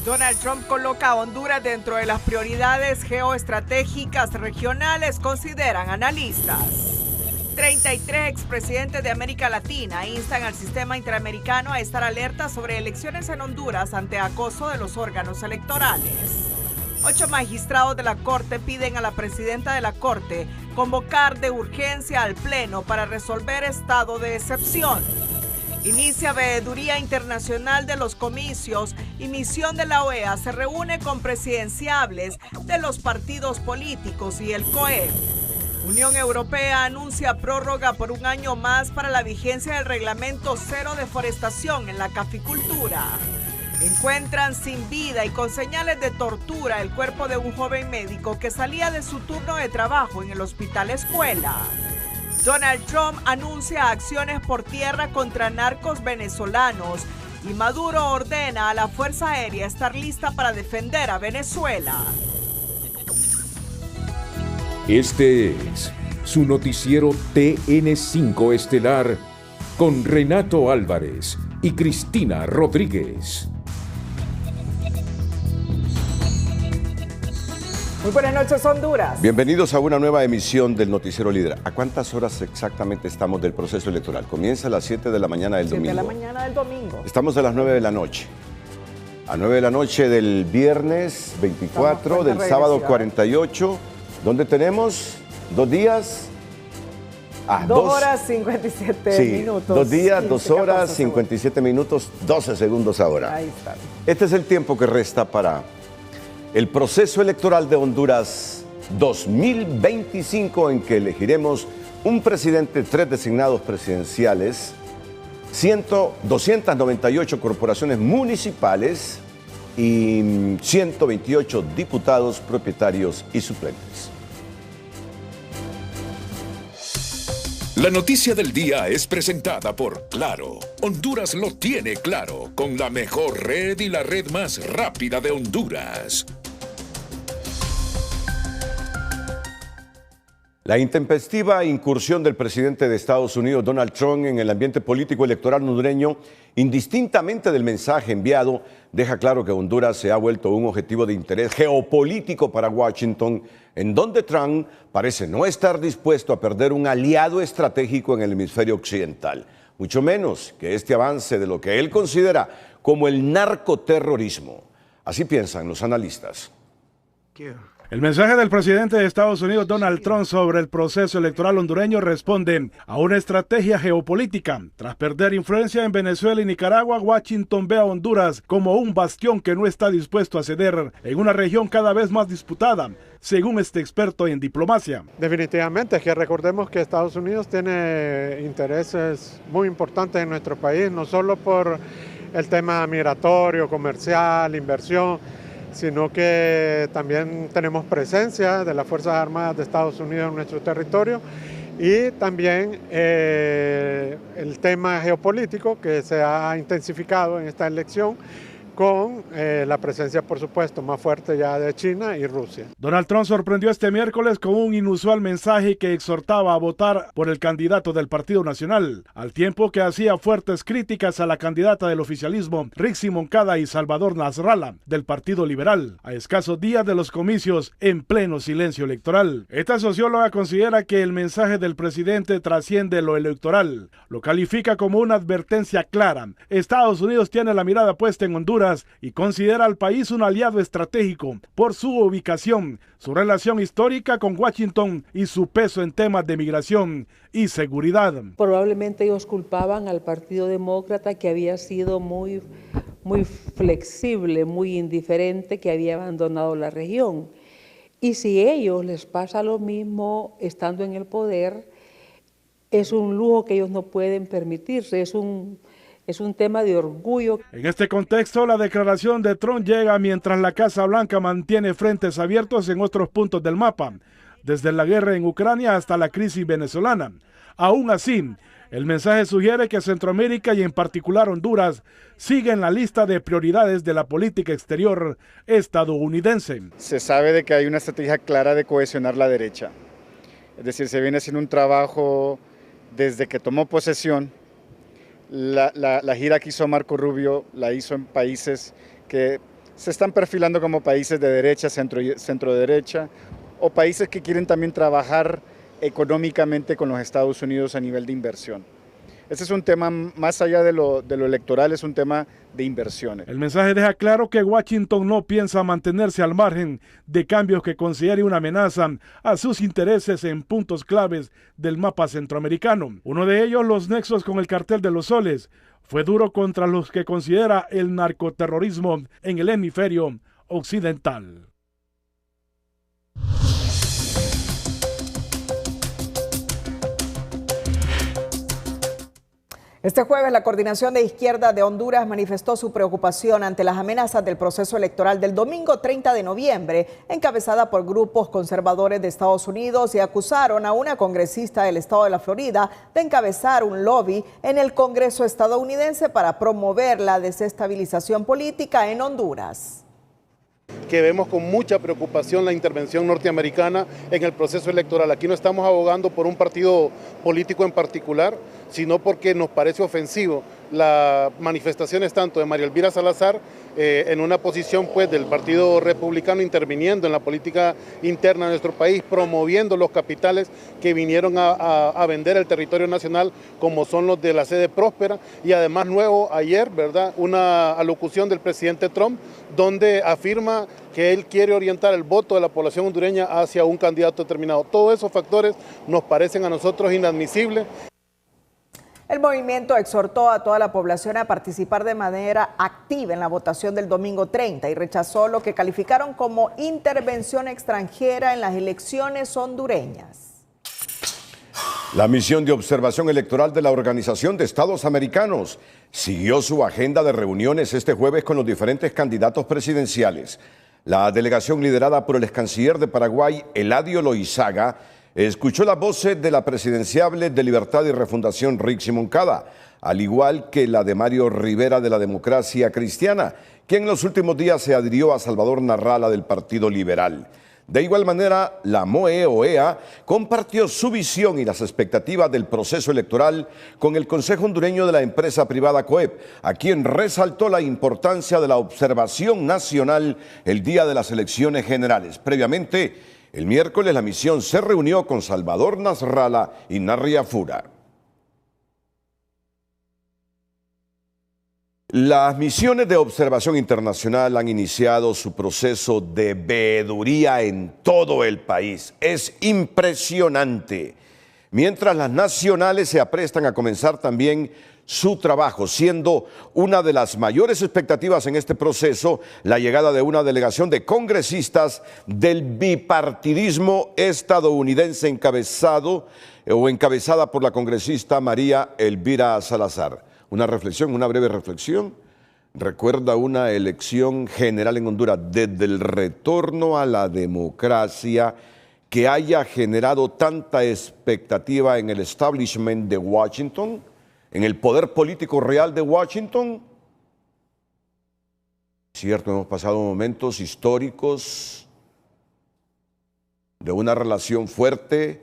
Donald Trump coloca a Honduras dentro de las prioridades geoestratégicas regionales, consideran analistas. 33 expresidentes de América Latina instan al sistema interamericano a estar alerta sobre elecciones en Honduras ante acoso de los órganos electorales. 8 magistrados de la Corte piden a la presidenta de la Corte convocar de urgencia al Pleno para resolver estado de excepción. Inicia veeduría internacional de los comicios y misión de la OEA se reúne con presidenciables de los partidos políticos y el COE. Unión Europea anuncia prórroga por un año más para la vigencia del reglamento cero deforestación en la caficultura. Encuentran sin vida y con señales de tortura el cuerpo de un joven médico que salía de su turno de trabajo en el hospital escuela. Donald Trump anuncia acciones por tierra contra narcos venezolanos y Maduro ordena a la Fuerza Aérea estar lista para defender a Venezuela. Este es su noticiero TN5 Estelar con Renato Álvarez y Cristina Rodríguez. Muy buenas noches, Honduras. Bienvenidos a una nueva emisión del Noticiero Líder. ¿A cuántas horas exactamente estamos del proceso electoral? Comienza a las 7 de la mañana del domingo. 7 de la mañana del domingo. Estamos a las 9 de la noche. A 9 de la noche del viernes 24, del sábado 48. ¿Dónde tenemos? 2 días. 2 horas 57 minutos. 2 días, 2 horas 57 minutos, 12 segundos ahora. Ahí está. Este es el tiempo que resta para el proceso electoral de Honduras 2025, en que elegiremos un presidente, 3 designados presidenciales, 298 corporaciones municipales y 128 diputados, propietarios y suplentes. La noticia del día es presentada por Claro. Honduras lo tiene claro, con la mejor red y la red más rápida de Honduras. La intempestiva incursión del presidente de Estados Unidos, Donald Trump, en el ambiente político electoral hondureño, indistintamente del mensaje enviado, deja claro que Honduras se ha vuelto un objetivo de interés geopolítico para Washington, en donde Trump parece no estar dispuesto a perder un aliado estratégico en el hemisferio occidental, mucho menos que este avance de lo que él considera como el narcoterrorismo. Así piensan los analistas. El mensaje del presidente de Estados Unidos, Donald Trump, sobre el proceso electoral hondureño responde a una estrategia geopolítica. Tras perder influencia en Venezuela y Nicaragua, Washington ve a Honduras como un bastión que no está dispuesto a ceder en una región cada vez más disputada, según este experto en diplomacia. Definitivamente, es que recordemos que Estados Unidos tiene intereses muy importantes en nuestro país, no solo por el tema migratorio, comercial, inversión, sino que también tenemos presencia de las Fuerzas Armadas de Estados Unidos en nuestro territorio y también el tema geopolítico que se ha intensificado en esta elección con la presencia, por supuesto, más fuerte ya de China y Rusia. Donald Trump sorprendió este miércoles con un inusual mensaje que exhortaba a votar por el candidato del Partido Nacional, al tiempo que hacía fuertes críticas a la candidata del oficialismo, Rixi Moncada y Salvador Nasralla, del Partido Liberal, a escasos días de los comicios en pleno silencio electoral. Esta socióloga considera que el mensaje del presidente trasciende lo electoral. Lo califica como una advertencia clara. Estados Unidos tiene la mirada puesta en Honduras y considera al país un aliado estratégico por su ubicación, su relación histórica con Washington y su peso en temas de migración y seguridad. Probablemente ellos culpaban al Partido Demócrata, que había sido muy flexible, muy indiferente, que había abandonado la región. Y si a ellos les pasa lo mismo estando en el poder, es un lujo que ellos no pueden permitirse, es un tema de orgullo. En este contexto, la declaración de Trump llega mientras la Casa Blanca mantiene frentes abiertos en otros puntos del mapa, desde la guerra en Ucrania hasta la crisis venezolana. Aún así, el mensaje sugiere que Centroamérica y en particular Honduras sigue en la lista de prioridades de la política exterior estadounidense. Se sabe de que hay una estrategia clara de cohesionar la derecha. Es decir, se viene haciendo un trabajo desde que tomó posesión. La gira que hizo Marco Rubio la hizo en países que se están perfilando como países de derecha, centro derecha, o países que quieren también trabajar económicamente con los Estados Unidos a nivel de inversión. Ese es un tema, más allá de lo electoral, es un tema de inversiones. El mensaje deja claro que Washington no piensa mantenerse al margen de cambios que considere una amenaza a sus intereses en puntos claves del mapa centroamericano. Uno de ellos, los nexos con el cartel de los soles, fue duro contra los que considera el narcoterrorismo en el hemisferio occidental. Este jueves, la Coordinación de Izquierda de Honduras manifestó su preocupación ante las amenazas del proceso electoral del domingo 30 de noviembre, encabezada por grupos conservadores de Estados Unidos, y acusaron a una congresista del estado de la Florida de encabezar un lobby en el Congreso estadounidense para promover la desestabilización política en Honduras. Que vemos con mucha preocupación la intervención norteamericana en el proceso electoral. Aquí no estamos abogando por un partido político en particular, sino porque nos parece ofensivo las manifestaciones tanto de María Elvira Salazar en una posición pues del Partido Republicano interviniendo en la política interna de nuestro país, promoviendo los capitales que vinieron a vender el territorio nacional, como son los de la sede próspera, y además nuevo ayer, ¿verdad?, una alocución del presidente Trump donde afirma que él quiere orientar el voto de la población hondureña hacia un candidato determinado. Todos esos factores nos parecen a nosotros inadmisibles. El movimiento exhortó a toda la población a participar de manera activa en la votación del domingo 30 y rechazó lo que calificaron como intervención extranjera en las elecciones hondureñas. La misión de observación electoral de la Organización de Estados Americanos siguió su agenda de reuniones este jueves con los diferentes candidatos presidenciales. La delegación liderada por el ex canciller de Paraguay, Eladio Loizaga, escuchó las voces de la presidenciable de Libertad y Refundación, Rixi Moncada, al igual que la de Mario Rivera de la Democracia Cristiana, quien en los últimos días se adhirió a Salvador Narrala del Partido Liberal. De igual manera, la MOE-OEA compartió su visión y las expectativas del proceso electoral con el Consejo Hondureño de la empresa privada COEP, a quien resaltó la importancia de la observación nacional el día de las elecciones generales. Previamente, el miércoles la misión se reunió con Salvador Nasralla y Narria Fura. Las misiones de observación internacional han iniciado su proceso de veeduría en todo el país. Es impresionante. Mientras las nacionales se aprestan a comenzar también su trabajo, siendo una de las mayores expectativas en este proceso la llegada de una delegación de congresistas del bipartidismo estadounidense encabezada por la congresista María Elvira Salazar. Una breve reflexión. Recuerda una elección general en Honduras desde el retorno a la democracia que haya generado tanta expectativa en el establishment de Washington, en el poder político real de Washington. Cierto, hemos pasado momentos históricos de una relación fuerte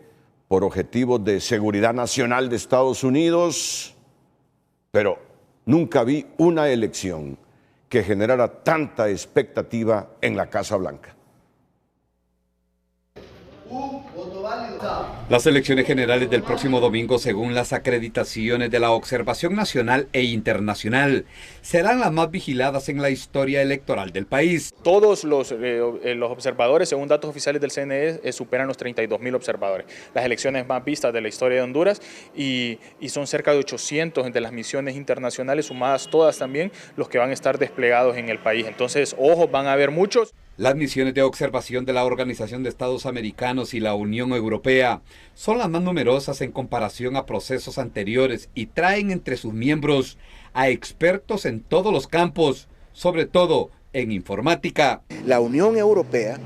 por objetivos de seguridad nacional de Estados Unidos, pero nunca vi una elección que generara tanta expectativa en la Casa Blanca. Las elecciones generales del próximo domingo, según las acreditaciones de la Observación Nacional e Internacional, serán las más vigiladas en la historia electoral del país. Todos los observadores, según datos oficiales del CNE, superan los 32.000 observadores. Las elecciones más vistas de la historia de Honduras y son cerca de 800 de las misiones internacionales, sumadas todas también, los que van a estar desplegados en el país. Entonces, ojos, van a haber muchos. Las misiones de observación de la Organización de Estados Americanos y la Unión Europea son las más numerosas en comparación a procesos anteriores y traen entre sus miembros a expertos en todos los campos, sobre todo en informática. La Unión Europea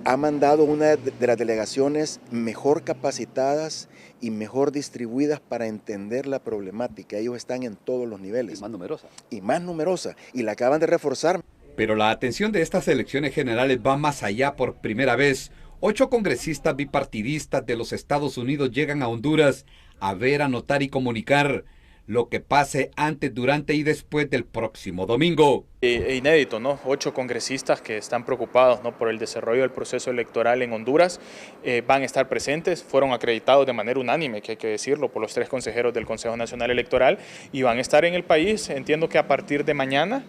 ha mandado una de las delegaciones mejor capacitadas y mejor distribuidas para entender la problemática. Ellos están en todos los niveles. Y más numerosa. Y más numerosa. Y la acaban de reforzar. Pero la atención de estas elecciones generales va más allá. Por primera vez, 8 congresistas bipartidistas de los Estados Unidos llegan a Honduras a ver, anotar y comunicar lo que pase antes, durante y después del próximo domingo. Inédito, ¿no? 8 congresistas que están preocupados, ¿no?, por el desarrollo del proceso electoral en Honduras van a estar presentes, fueron acreditados de manera unánime, que hay que decirlo, por los 3 consejeros del Consejo Nacional Electoral, y van a estar en el país, entiendo que a partir de mañana.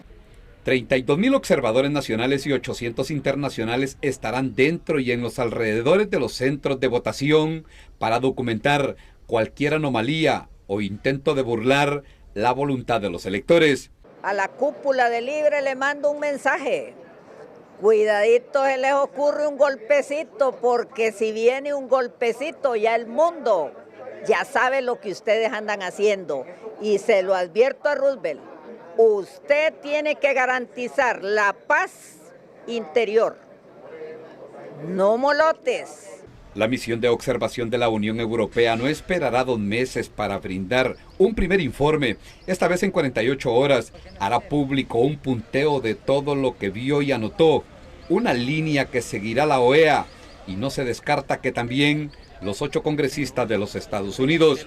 32,000 observadores nacionales y 800 internacionales estarán dentro y en los alrededores de los centros de votación para documentar cualquier anomalía o intento de burlar la voluntad de los electores. A la cúpula de Libre le mando un mensaje. Cuidadito, se les ocurre un golpecito, porque si viene un golpecito ya el mundo ya sabe lo que ustedes andan haciendo. Y se lo advierto a Roosevelt, usted tiene que garantizar la paz interior, no molotes. La misión de observación de la Unión Europea no esperará 2 meses para brindar un primer informe. Esta vez en 48 horas hará público un punteo de todo lo que vio y anotó, una línea que seguirá la OEA, y no se descarta que también los 8 congresistas de los Estados Unidos.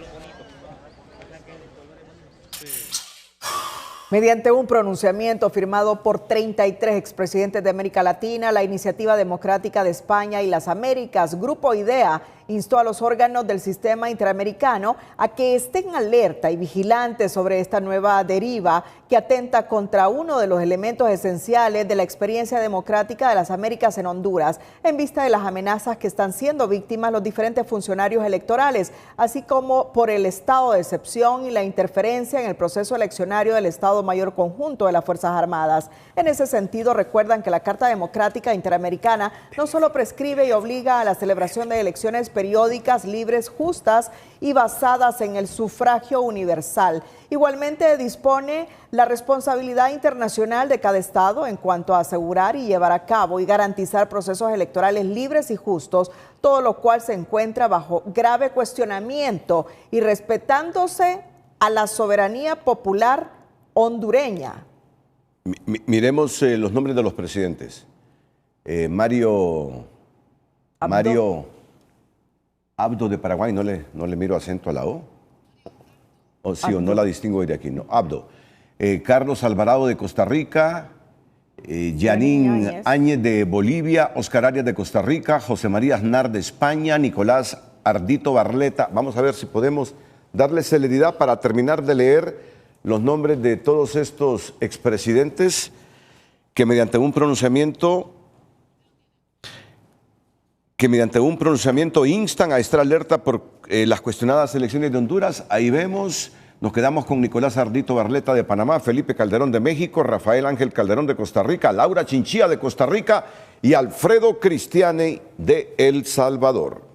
Mediante un pronunciamiento firmado por 33 expresidentes de América Latina, la Iniciativa Democrática de España y las Américas, Grupo IDEA, instó a los órganos del sistema interamericano a que estén alerta y vigilantes sobre esta nueva deriva que atenta contra uno de los elementos esenciales de la experiencia democrática de las Américas en Honduras, en vista de las amenazas que están siendo víctimas los diferentes funcionarios electorales, así como por el estado de excepción y la interferencia en el proceso eleccionario del Estado Mayor Conjunto de las Fuerzas Armadas. En ese sentido, recuerdan que la Carta Democrática Interamericana no solo prescribe y obliga a la celebración de elecciones periódicas, libres, justas y basadas en el sufragio universal. Igualmente dispone la responsabilidad internacional de cada Estado en cuanto a asegurar y llevar a cabo y garantizar procesos electorales libres y justos, todo lo cual se encuentra bajo grave cuestionamiento y respetándose a la soberanía popular hondureña. Miremos los nombres de los presidentes. Mario Abdo de Paraguay, no le miro acento a la O. O sí, o no la distingo de aquí, no. Abdo. Carlos Alvarado de Costa Rica, Yanín Áñez de Bolivia, Oscar Arias de Costa Rica, José María Aznar de España, Nicolás Ardito Barleta. Vamos a ver si podemos darle celeridad para terminar de leer los nombres de todos estos expresidentes que mediante un pronunciamiento instan a estar alerta por las cuestionadas elecciones de Honduras. Ahí vemos, nos quedamos con Nicolás Ardito Barleta de Panamá, Felipe Calderón de México, Rafael Ángel Calderón de Costa Rica, Laura Chinchilla de Costa Rica y Alfredo Cristiani de El Salvador.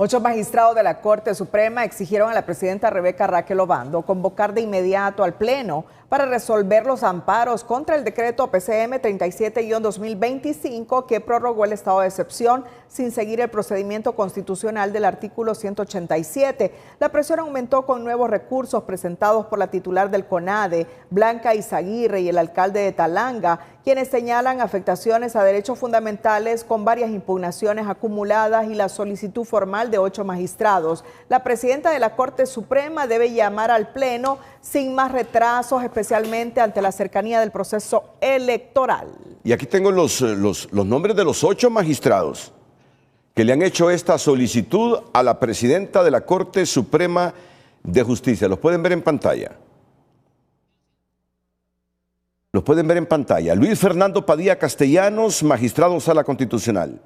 8 magistrados de la Corte Suprema exigieron a la presidenta Rebeca Raquel Obando convocar de inmediato al Pleno para resolver los amparos contra el decreto PCM 37-2025 que prorrogó el estado de excepción sin seguir el procedimiento constitucional del artículo 187. La presión aumentó con nuevos recursos presentados por la titular del CONADE, Blanca Izaguirre, y el alcalde de Talanga, quienes señalan afectaciones a derechos fundamentales con varias impugnaciones acumuladas y la solicitud formal de 8 magistrados. La presidenta de la Corte Suprema debe llamar al Pleno sin más retrasos, especialmente ante la cercanía del proceso electoral. Y aquí tengo los nombres de los 8 magistrados que le han hecho esta solicitud a la presidenta de la Corte Suprema de Justicia. Los pueden ver en pantalla. Los pueden ver en pantalla. Luis Fernando Padilla Castellanos, magistrado Sala Constitucional.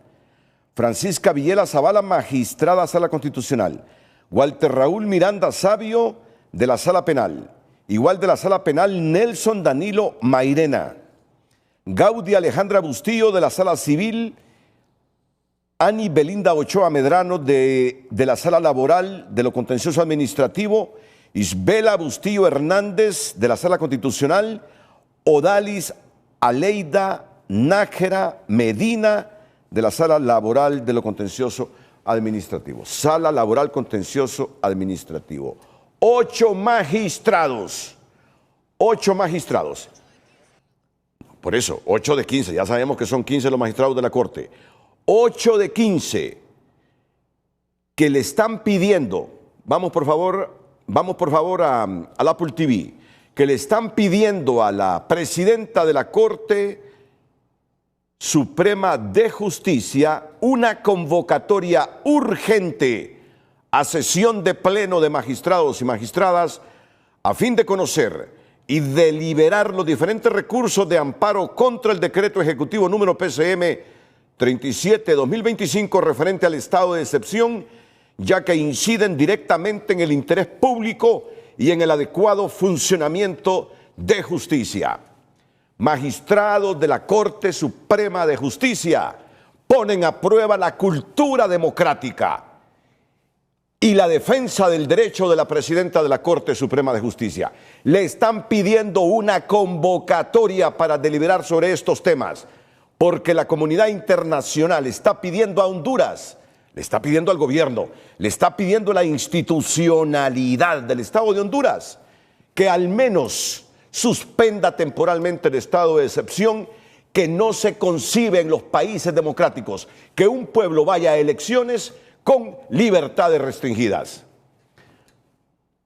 Francisca Villela Zavala, magistrada Sala Constitucional. Walter Raúl Miranda Sabio, de la Sala Penal. Igual de la Sala Penal, Nelson Danilo Mairena. Gaudia Alejandra Bustillo, de la Sala Civil. Ani Belinda Ochoa Medrano, de la Sala Laboral de lo Contencioso Administrativo. Isbela Bustillo Hernández, de la Sala Constitucional. Odalis Aleida Nájera Medina, de la Sala Laboral de lo Contencioso Administrativo. Sala Laboral Contencioso Administrativo. 8 magistrados. 8 magistrados. Por eso, 8 de 15. Ya sabemos que son 15 los magistrados de la Corte. 8 de 15 que le están pidiendo Vamos por favor al Apple TV, que le están pidiendo a la presidenta de la Corte Suprema de Justicia una convocatoria urgente a sesión de pleno de magistrados y magistradas a fin de conocer y deliberar los diferentes recursos de amparo contra el decreto ejecutivo número PCM 37-2025 referente al estado de excepción, ya que inciden directamente en el interés público y en el adecuado funcionamiento de justicia. Magistrados de la Corte Suprema de Justicia ponen a prueba la cultura democrática y la defensa del derecho de la presidenta de la Corte Suprema de Justicia. Le están pidiendo una convocatoria para deliberar sobre estos temas, porque la comunidad internacional está pidiendo a Honduras, le está pidiendo al gobierno, le está pidiendo la institucionalidad del Estado de Honduras, que al menos suspenda temporalmente el estado de excepción, que no se concibe en los países democráticos, que un pueblo vaya a elecciones con libertades restringidas.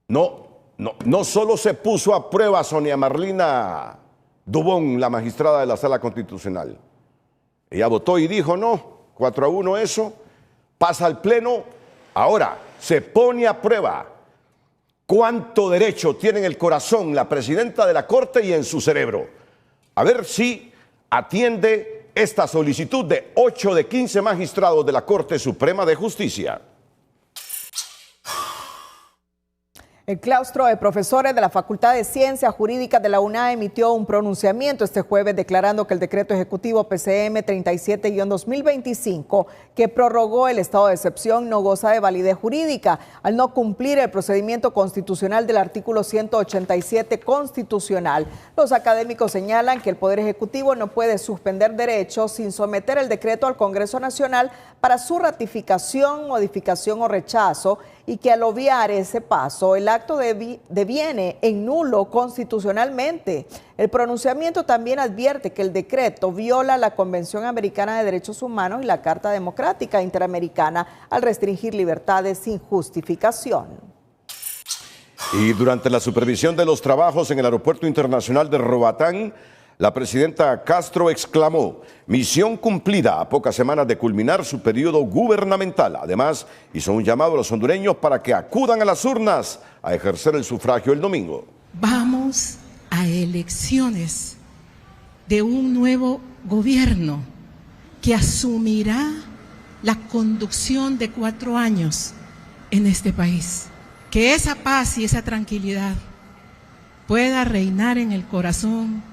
No solo se puso a prueba Sonia Marlina Dubón, la magistrada de la Sala Constitucional. Ella votó y dijo no, 4-1 eso, pasa al pleno. Ahora se pone a prueba cuánto derecho tiene en el corazón la presidenta de la Corte y en su cerebro. A ver si atiende esta solicitud de 8 de 15 magistrados de la Corte Suprema de Justicia. El claustro de profesores de la Facultad de Ciencias Jurídicas de la UNA emitió un pronunciamiento este jueves declarando que el decreto ejecutivo PCM 37-2025, que prorrogó el estado de excepción, no goza de validez jurídica al no cumplir el procedimiento constitucional del artículo 187 constitucional. Los académicos señalan que el Poder Ejecutivo no puede suspender derechos sin someter el decreto al Congreso Nacional para su ratificación, modificación o rechazo, y que al obviar ese paso, el acto deviene en nulo constitucionalmente. El pronunciamiento también advierte que el decreto viola la Convención Americana de Derechos Humanos y la Carta Democrática Interamericana al restringir libertades sin justificación. Y durante la supervisión de los trabajos en el Aeropuerto Internacional de Roatán, la presidenta Castro exclamó: misión cumplida a pocas semanas de culminar su periodo gubernamental. Además, hizo un llamado a los hondureños para que acudan a las urnas a ejercer el sufragio el domingo. Vamos a elecciones de un nuevo gobierno que asumirá la conducción de 4 años en este país. Que esa paz y esa tranquilidad pueda reinar en el corazón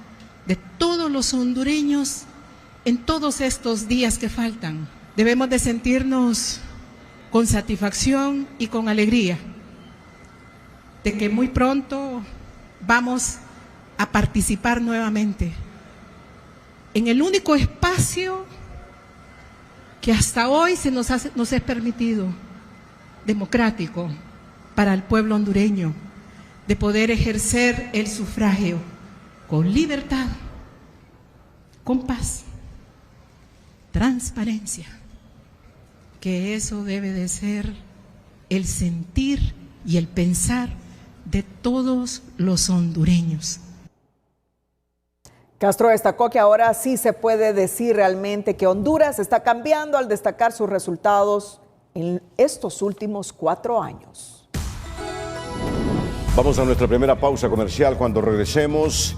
de todos los hondureños en todos estos días que faltan. Debemos de sentirnos con satisfacción y con alegría de que muy pronto vamos a participar nuevamente en el único espacio que hasta hoy nos es permitido, democrático, para el pueblo hondureño, de poder ejercer el sufragio con libertad, con paz, transparencia, que eso debe de ser el sentir y el pensar de todos los hondureños. Castro destacó que ahora sí se puede decir realmente que Honduras está cambiando al destacar sus resultados en estos últimos 4 años. Vamos a nuestra primera pausa comercial. Cuando regresemos,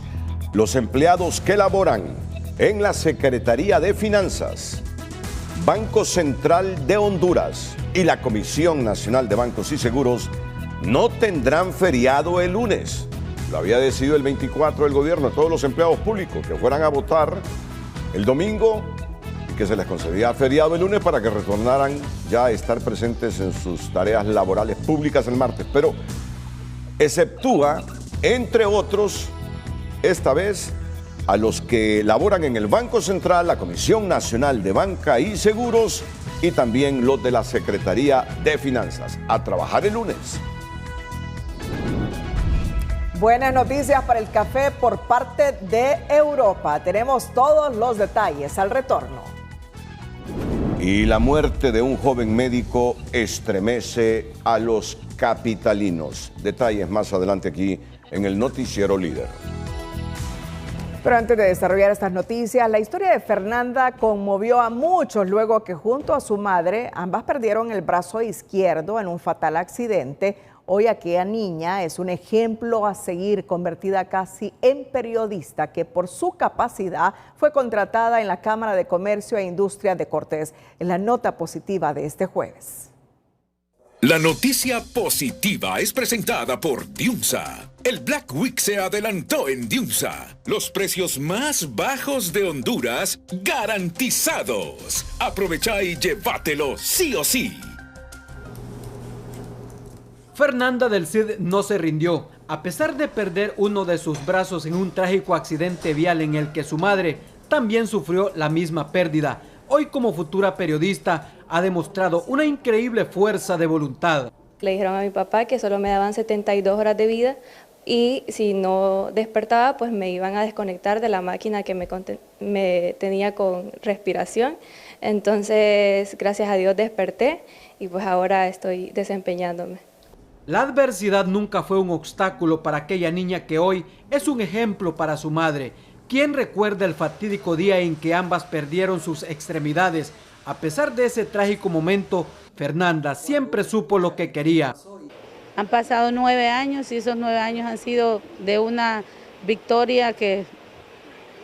los empleados que laboran en la Secretaría de Finanzas, Banco Central de Honduras y la Comisión Nacional de Bancos y Seguros no tendrán feriado el lunes. Lo había decidido el 24 el gobierno, todos los empleados públicos que fueran a votar el domingo y que se les concedía feriado el lunes para que retornaran ya a estar presentes en sus tareas laborales públicas el martes. Pero exceptúa, entre otros, esta vez a los que laboran en el Banco Central, la Comisión Nacional de Banca y Seguros y también los de la Secretaría de Finanzas, a trabajar el lunes. Buenas noticias para el café por parte de Europa. Tenemos todos los detalles al retorno. Y la muerte de un joven médico estremece a los capitalinos. Detalles más adelante aquí en el Noticiero Líder. Pero antes de desarrollar estas noticias, la historia de Fernanda conmovió a muchos luego que junto a su madre ambas perdieron el brazo izquierdo en un fatal accidente. Hoy aquella niña es un ejemplo a seguir, convertida casi en periodista que por su capacidad fue contratada en la Cámara de Comercio e Industria de Cortés. En la nota positiva de este jueves. La noticia positiva es presentada por Diunsa. El Black Week se adelantó en Diunsa. Los precios más bajos de Honduras garantizados. Aprovecha y llévatelo sí o sí. Fernanda del Cid no se rindió. A pesar de perder uno de sus brazos en un trágico accidente vial en el que su madre también sufrió la misma pérdida, hoy como futura periodista ha demostrado una increíble fuerza de voluntad. Le dijeron a mi papá que solo me daban 72 horas de vida y si no despertaba pues me iban a desconectar de la máquina que me tenía con respiración. Entonces gracias a Dios desperté y pues ahora estoy desempeñándome. La adversidad nunca fue un obstáculo para aquella niña que hoy es un ejemplo para su madre. ¿Quién recuerda el fatídico día en que ambas perdieron sus extremidades? A pesar de ese trágico momento, Fernanda siempre supo lo que quería. Han pasado 9 años y esos 9 años han sido de una victoria que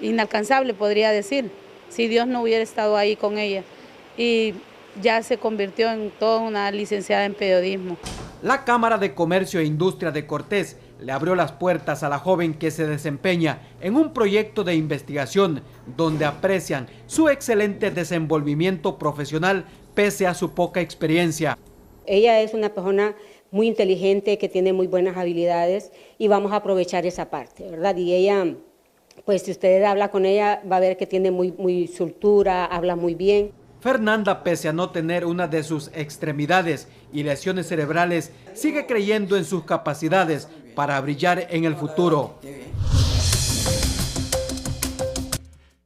inalcanzable, podría decir, si Dios no hubiera estado ahí con ella. Y ya se convirtió en toda una licenciada en periodismo. La Cámara de Comercio e Industria de Cortés le abrió las puertas a la joven que se desempeña en un proyecto de investigación donde aprecian su excelente desenvolvimiento profesional pese a su poca experiencia. Ella es una persona muy inteligente, que tiene muy buenas habilidades y vamos a aprovechar esa parte, ¿verdad? Y ella, pues si usted habla con ella, va a ver que tiene muy soltura, habla muy bien. Fernanda, pese a no tener una de sus extremidades y lesiones cerebrales, sigue creyendo en sus capacidades para brillar en el futuro.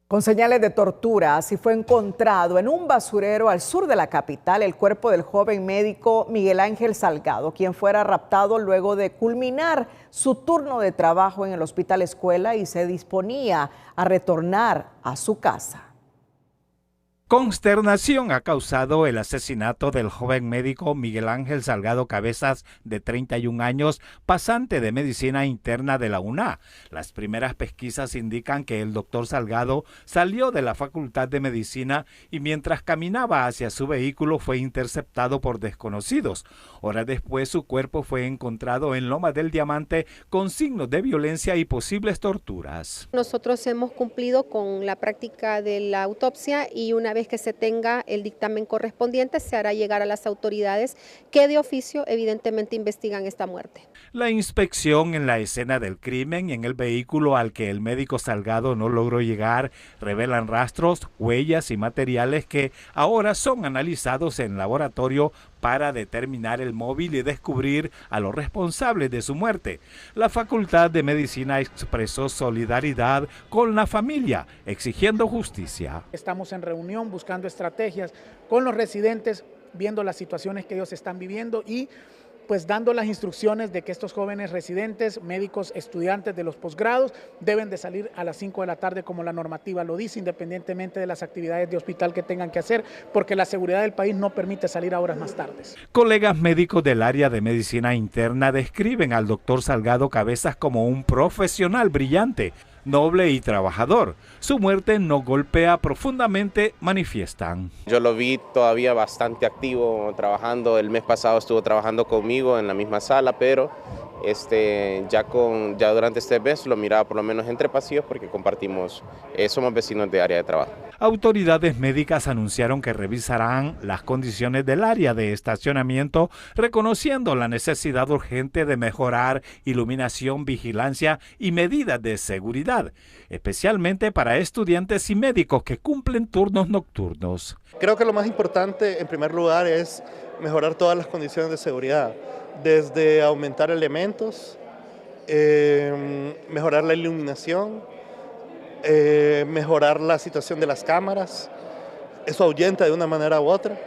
Con señales de tortura, así fue encontrado en un basurero al sur de la capital el cuerpo del joven médico Miguel Ángel Salgado, quien fuera raptado luego de culminar su turno de trabajo en el Hospital Escuela y se disponía a retornar a su casa. Consternación ha causado el asesinato del joven médico Miguel Ángel Salgado Cabezas, de 31 años, pasante de medicina interna de la UNA. Las primeras pesquisas indican que el doctor Salgado salió de la Facultad de Medicina y mientras caminaba hacia su vehículo fue interceptado por desconocidos. Horas después su cuerpo fue encontrado en Loma del Diamante con signos de violencia y posibles torturas. Nosotros hemos cumplido con la práctica de la autopsia y una vez que se tenga el dictamen correspondiente, se hará llegar a las autoridades que de oficio evidentemente investigan esta muerte. La inspección en la escena del crimen y en el vehículo al que el médico Salgado no logró llegar revelan rastros, huellas y materiales que ahora son analizados en laboratorio para determinar el móvil y descubrir a los responsables de su muerte. La Facultad de Medicina expresó solidaridad con la familia, exigiendo justicia. Estamos en reunión buscando estrategias con los residentes, viendo las situaciones que ellos están viviendo y pues dando las instrucciones de que estos jóvenes residentes, médicos, estudiantes de los posgrados deben de salir a las 5 de la tarde como la normativa lo dice, independientemente de las actividades de hospital que tengan que hacer, porque la seguridad del país no permite salir a horas más tardes. Colegas médicos del área de medicina interna describen al doctor Salgado Cabezas como un profesional brillante, noble y trabajador. Su muerte nos golpea profundamente, manifiestan. Yo lo vi todavía bastante activo trabajando. El mes pasado estuvo trabajando conmigo en la misma sala, pero ya durante este mes lo miraba por lo menos entre pasillos porque compartimos, somos vecinos de área de trabajo. Autoridades médicas anunciaron que revisarán las condiciones del área de estacionamiento, reconociendo la necesidad urgente de mejorar iluminación, vigilancia y medidas de seguridad, especialmente para estudiantes y médicos que cumplen turnos nocturnos. Creo que lo más importante, en primer lugar, es mejorar todas las condiciones de seguridad, desde aumentar elementos, mejorar la iluminación, mejorar la situación de las cámaras, eso ahuyenta de una manera u otra,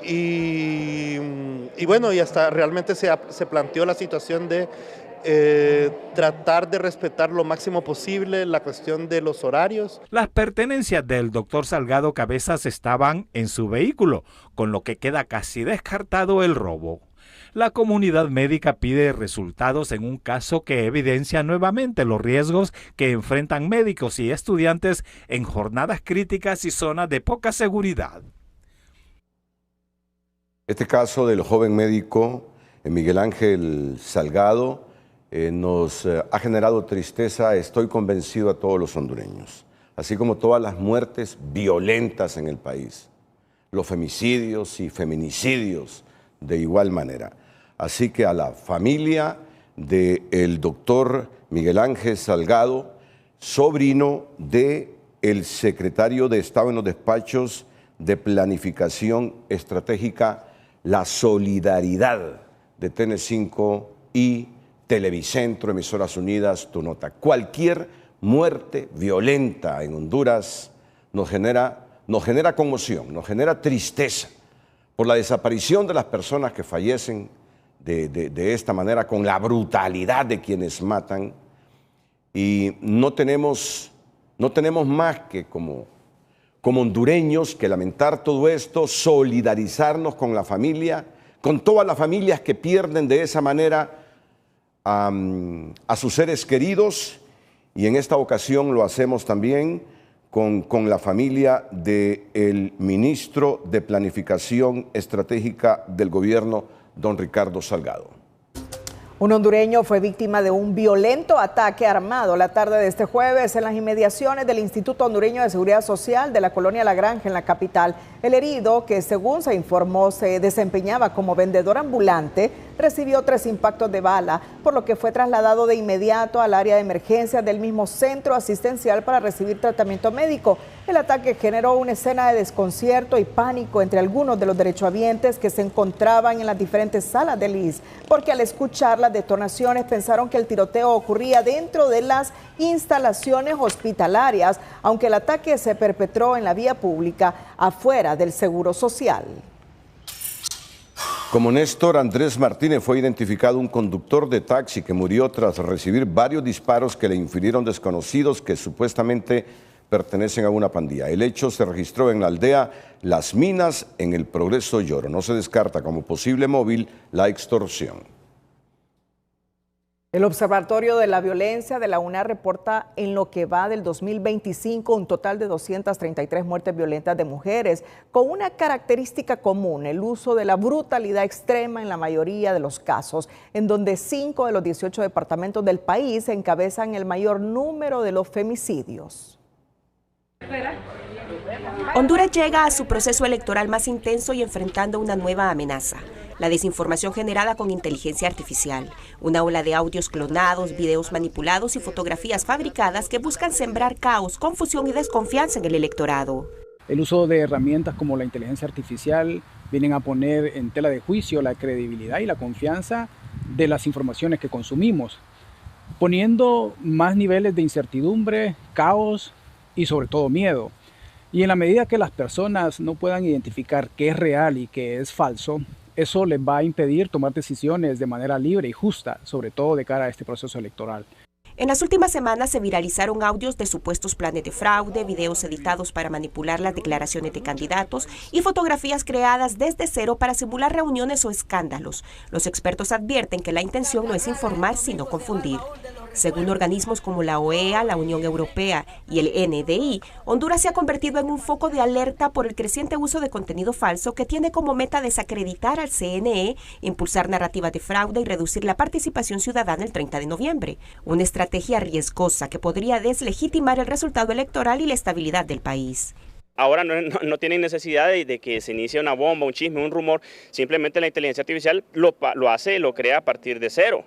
Y bueno, y hasta realmente se planteó la situación de tratar de respetar lo máximo posible la cuestión de los horarios. Las pertenencias del doctor Salgado Cabezas estaban en su vehículo, con lo que queda casi descartado el robo. La comunidad médica pide resultados en un caso que evidencia nuevamente los riesgos que enfrentan médicos y estudiantes en jornadas críticas y zonas de poca seguridad. Este caso del joven médico Miguel Ángel Salgado nos ha generado tristeza, estoy convencido, a todos los hondureños, así como todas las muertes violentas en el país, los femicidios y feminicidios de igual manera. Así que a la familia del doctor Miguel Ángel Salgado, sobrino del secretario de Estado en los despachos de Planificación Estratégica, la solidaridad de TN5 y Televicentro, Emisoras Unidas, Tu Nota. Cualquier muerte violenta en Honduras nos genera conmoción, nos genera tristeza por la desaparición de las personas que fallecen de esta manera, con la brutalidad de quienes matan, y no tenemos más que como hondureños que lamentar todo esto, solidarizarnos con la familia, con todas las familias que pierden de esa manera a sus seres queridos, y en esta ocasión lo hacemos también con la familia del ministro de Planificación Estratégica del gobierno, don Ricardo Salgado. Un hondureño fue víctima de un violento ataque armado la tarde de este jueves en las inmediaciones del Instituto Hondureño de Seguridad Social de la colonia La Granja en la capital. El herido, que según se informó se desempeñaba como vendedor ambulante, recibió 3 impactos de bala, por lo que fue trasladado de inmediato al área de emergencias del mismo centro asistencial para recibir tratamiento médico. El ataque generó una escena de desconcierto y pánico entre algunos de los derechohabientes que se encontraban en las diferentes salas del IS, porque al escuchar las detonaciones pensaron que el tiroteo ocurría dentro de las instalaciones hospitalarias, aunque el ataque se perpetró en la vía pública afuera del Seguro Social. Como Néstor Andrés Martínez fue identificado un conductor de taxi que murió tras recibir varios disparos que le infirieron desconocidos que supuestamente pertenecen a una pandilla. El hecho se registró en la aldea Las Minas, en el Progreso Lloro. No se descarta como posible móvil la extorsión. El Observatorio de la Violencia de la UNA reporta en lo que va del 2025 un total de 233 muertes violentas de mujeres, con una característica común: el uso de la brutalidad extrema en la mayoría de los casos, en donde 5 de los 18 departamentos del país encabezan el mayor número de los femicidios. Honduras llega a su proceso electoral más intenso y enfrentando una nueva amenaza: la desinformación generada con inteligencia artificial, una ola de audios clonados, videos manipulados y fotografías fabricadas que buscan sembrar caos, confusión y desconfianza en el electorado. El uso de herramientas como la inteligencia artificial vienen a poner en tela de juicio la credibilidad y la confianza de las informaciones que consumimos, poniendo más niveles de incertidumbre, caos y sobre todo miedo. Y en la medida que las personas no puedan identificar qué es real y qué es falso, eso les va a impedir tomar decisiones de manera libre y justa, sobre todo de cara a este proceso electoral. En las últimas semanas se viralizaron audios de supuestos planes de fraude, videos editados para manipular las declaraciones de candidatos y fotografías creadas desde cero para simular reuniones o escándalos. Los expertos advierten que la intención no es informar, sino confundir. Según organismos como la OEA, la Unión Europea y el NDI, Honduras se ha convertido en un foco de alerta por el creciente uso de contenido falso que tiene como meta desacreditar al CNE, impulsar narrativas de fraude y reducir la participación ciudadana el 30 de noviembre. Una estrategia riesgosa que podría deslegitimar el resultado electoral y la estabilidad del país. Ahora no tienen necesidad de que se inicie una bomba, un chisme, un rumor. Simplemente la inteligencia artificial lo crea a partir de cero.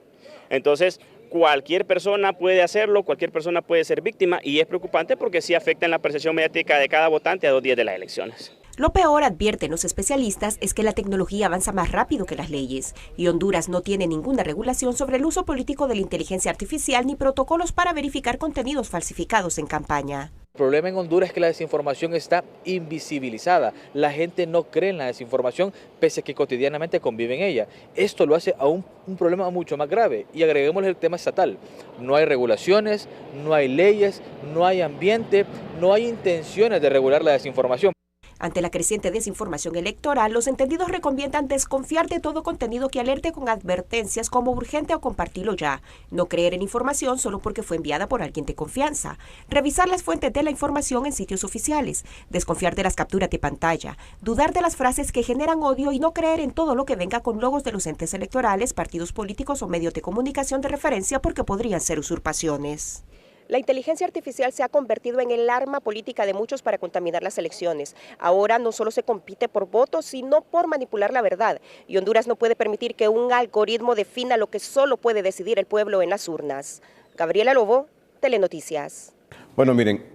Entonces, cualquier persona puede hacerlo, cualquier persona puede ser víctima, y es preocupante porque sí afecta en la percepción mediática de cada votante a 2 días de las elecciones. Lo peor, advierten los especialistas, es que la tecnología avanza más rápido que las leyes y Honduras no tiene ninguna regulación sobre el uso político de la inteligencia artificial ni protocolos para verificar contenidos falsificados en campaña. problema en Honduras es que la desinformación está invisibilizada. La gente no cree en la desinformación, pese a que cotidianamente convive en ella. Esto lo hace a un problema mucho más grave. Y agreguémosle el tema estatal. No hay regulaciones, no hay leyes, no hay ambiente, no hay intenciones de regular la desinformación. Ante la creciente desinformación electoral, los entendidos recomiendan desconfiar de todo contenido que alerte con advertencias como urgente o compartirlo ya. No creer en información solo porque fue enviada por alguien de confianza. Revisar las fuentes de la información en sitios oficiales. Desconfiar de las capturas de pantalla. Dudar de las frases que generan odio y no creer en todo lo que venga con logos de los entes electorales, partidos políticos o medios de comunicación de referencia porque podrían ser usurpaciones. La inteligencia artificial se ha convertido en el arma política de muchos para contaminar las elecciones. Ahora no solo se compite por votos, sino por manipular la verdad. Y Honduras no puede permitir que un algoritmo defina lo que solo puede decidir el pueblo en las urnas. Gabriela Lobo, Telenoticias. Bueno, miren,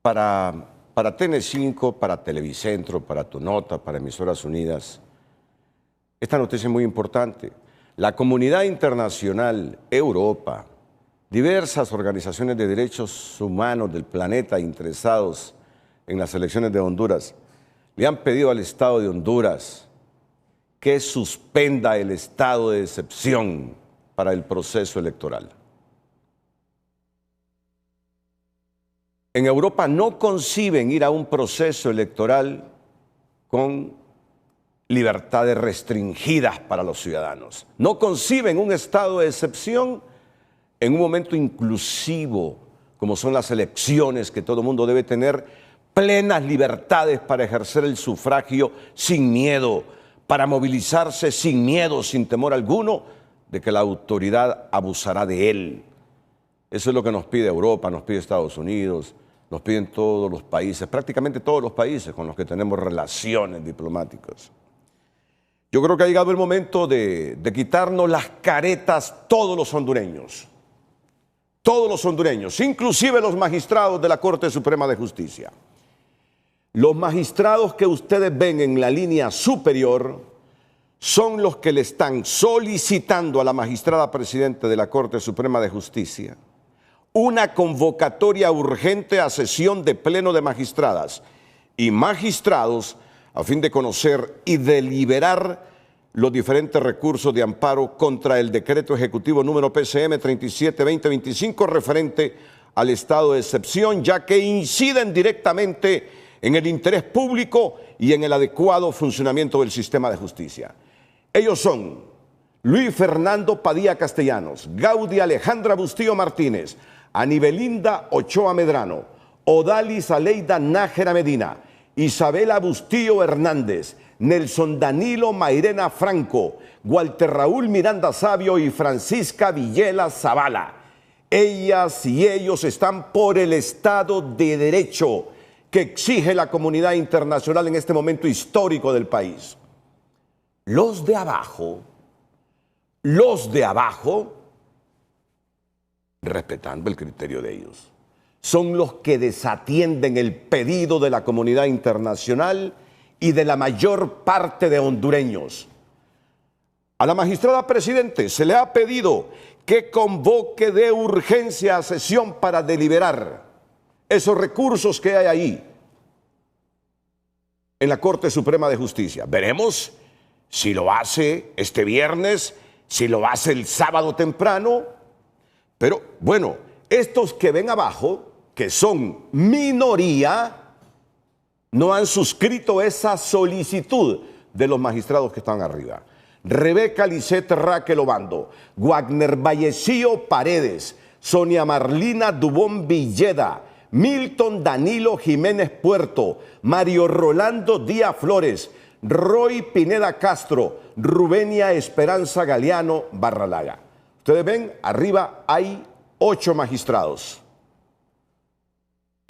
para TN5, para Televicentro, para Tu Nota, para Emisoras Unidas, esta noticia es muy importante. La comunidad internacional, Europa, diversas organizaciones de derechos humanos del planeta interesados en las elecciones de Honduras le han pedido al Estado de Honduras que suspenda el estado de excepción para el proceso electoral. En Europa no conciben ir a un proceso electoral con libertades restringidas para los ciudadanos. No conciben un estado de excepción en un momento inclusivo, como son las elecciones, que todo mundo debe tener plenas libertades para ejercer el sufragio sin miedo, para movilizarse sin miedo, sin temor alguno, de que la autoridad abusará de él. Eso es lo que nos pide Europa, nos pide Estados Unidos, nos piden todos los países, prácticamente todos los países con los que tenemos relaciones diplomáticas. Yo creo que ha llegado el momento de quitarnos las caretas todos los hondureños, inclusive los magistrados de la Corte Suprema de Justicia. Los magistrados que ustedes ven en la línea superior son los que le están solicitando a la magistrada presidente de la Corte Suprema de Justicia una convocatoria urgente a sesión de pleno de magistradas y magistrados a fin de conocer y deliberar los diferentes recursos de amparo contra el decreto ejecutivo número PCM 37-2025 referente al estado de excepción, ya que inciden directamente en el interés público y en el adecuado funcionamiento del sistema de justicia. Ellos son Luis Fernando Padilla Castellanos, Gaudia Alejandra Bustillo Martínez, Anibelinda Ochoa Medrano, Odalis Aleida Nájera Medina, Isabela Bustillo Hernández, Nelson Danilo Mairena Franco, Walter Raúl Miranda Sabio y Francisca Villela Zavala. Ellas y ellos están por el Estado de Derecho que exige la comunidad internacional en este momento histórico del país. Los de abajo, respetando el criterio de ellos, son los que desatienden el pedido de la comunidad internacional y de la mayor parte de hondureños. A la magistrada presidente se le ha pedido que convoque de urgencia a sesión para deliberar esos recursos que hay ahí en la Corte Suprema de Justicia. Veremos si lo hace este viernes, si lo hace el sábado temprano, pero bueno, estos que ven abajo, que son minoría, no han suscrito esa solicitud de los magistrados que están arriba. Rebeca Lisette Raquel Obando, Wagner Vallecillo Paredes, Sonia Marlina Dubón Villeda, Milton Danilo Jiménez Puerto, Mario Rolando Díaz Flores, Roy Pineda Castro, Rubenia Esperanza Galeano Barralaga. Ustedes ven, arriba hay 8 magistrados.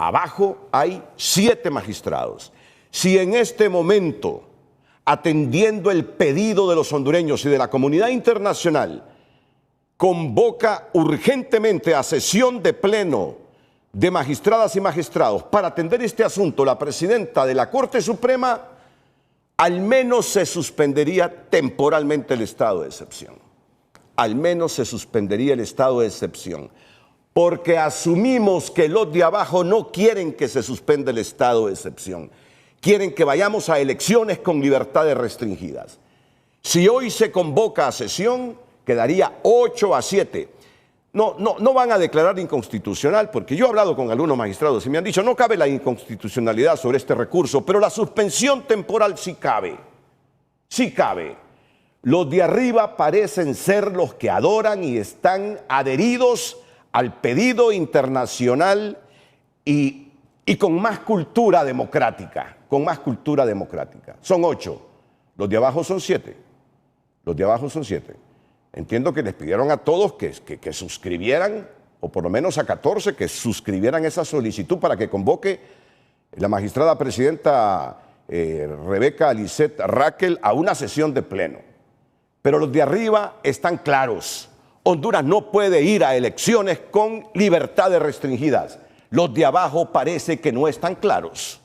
Abajo hay 7 magistrados. Si en este momento, atendiendo el pedido de los hondureños y de la comunidad internacional, convoca urgentemente a sesión de pleno de magistradas y magistrados para atender este asunto la presidenta de la Corte Suprema, al menos se suspendería temporalmente el estado de excepción. Al menos se suspendería el estado de excepción. porque asumimos que los de abajo no quieren que se suspenda el estado de excepción. Quieren que vayamos a elecciones con libertades restringidas. Si hoy se convoca a sesión, quedaría 8-7. No van a declarar inconstitucional, porque yo he hablado con algunos magistrados y me han dicho, no cabe la inconstitucionalidad sobre este recurso, pero la suspensión temporal sí cabe. Sí cabe. Los de arriba parecen ser los que adoran y están adheridos al pedido internacional y con más cultura democrática, Son 8, los de abajo son 7. Entiendo que les pidieron a todos que suscribieran, o por lo menos a 14, que suscribieran esa solicitud para que convoque la magistrada presidenta Rebeca Lisset Raquel a una sesión de pleno. Pero los de arriba están claros. Honduras no puede ir a elecciones con libertades restringidas. Los de abajo parece que no están claros.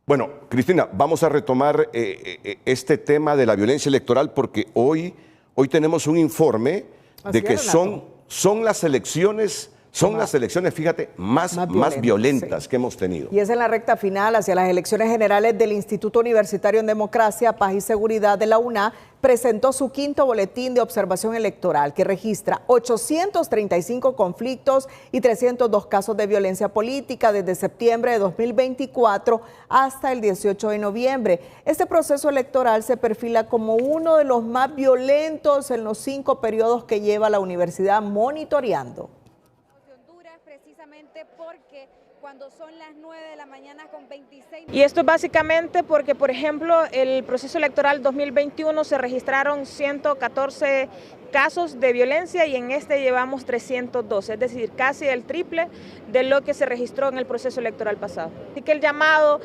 Bueno, Cristina, vamos a retomar este tema de la violencia electoral porque hoy tenemos un informe de que son las elecciones, fíjate, más violentas que hemos tenido. Y es en la recta final hacia las elecciones generales del Instituto Universitario en Democracia, Paz y Seguridad de la UNA, presentó su quinto boletín de observación electoral que registra 835 conflictos y 302 casos de violencia política desde septiembre de 2024 hasta el 18 de noviembre. Este proceso electoral se perfila como uno de los más violentos en los 5 periodos que lleva la universidad monitoreando. Porque cuando son las 9 de la mañana con 26... Y esto es básicamente porque, por ejemplo, el proceso electoral 2021 se registraron 114 casos de violencia y en este llevamos 312, es decir, casi el triple de lo que se registró en el proceso electoral pasado. Así que el llamado,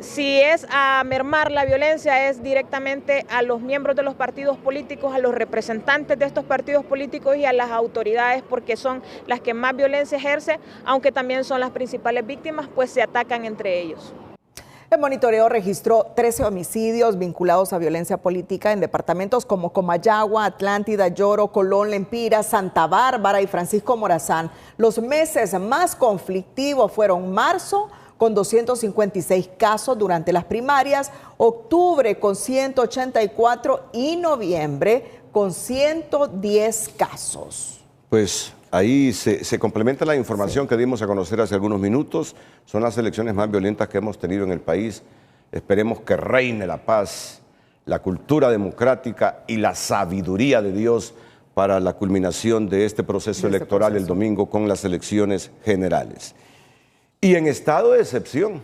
si es a mermar la violencia, es directamente a los miembros de los partidos políticos, a los representantes de estos partidos políticos y a las autoridades, porque son las que más violencia ejercen, aunque también son las principales víctimas, pues se atacan entre ellos. El monitoreo registró 13 homicidios vinculados a violencia política en departamentos como Comayagua, Atlántida, Lloro, Colón, Lempira, Santa Bárbara y Francisco Morazán. Los meses más conflictivos fueron marzo, con 256 casos durante las primarias, octubre con 184 y noviembre con 110 casos. Pues ahí se complementa la información que dimos a conocer hace algunos minutos. Son las elecciones más violentas que hemos tenido en el país. Esperemos que reine la paz, la cultura democrática y la sabiduría de Dios para la culminación de este proceso electoral el domingo con las elecciones generales. Y en estado de excepción,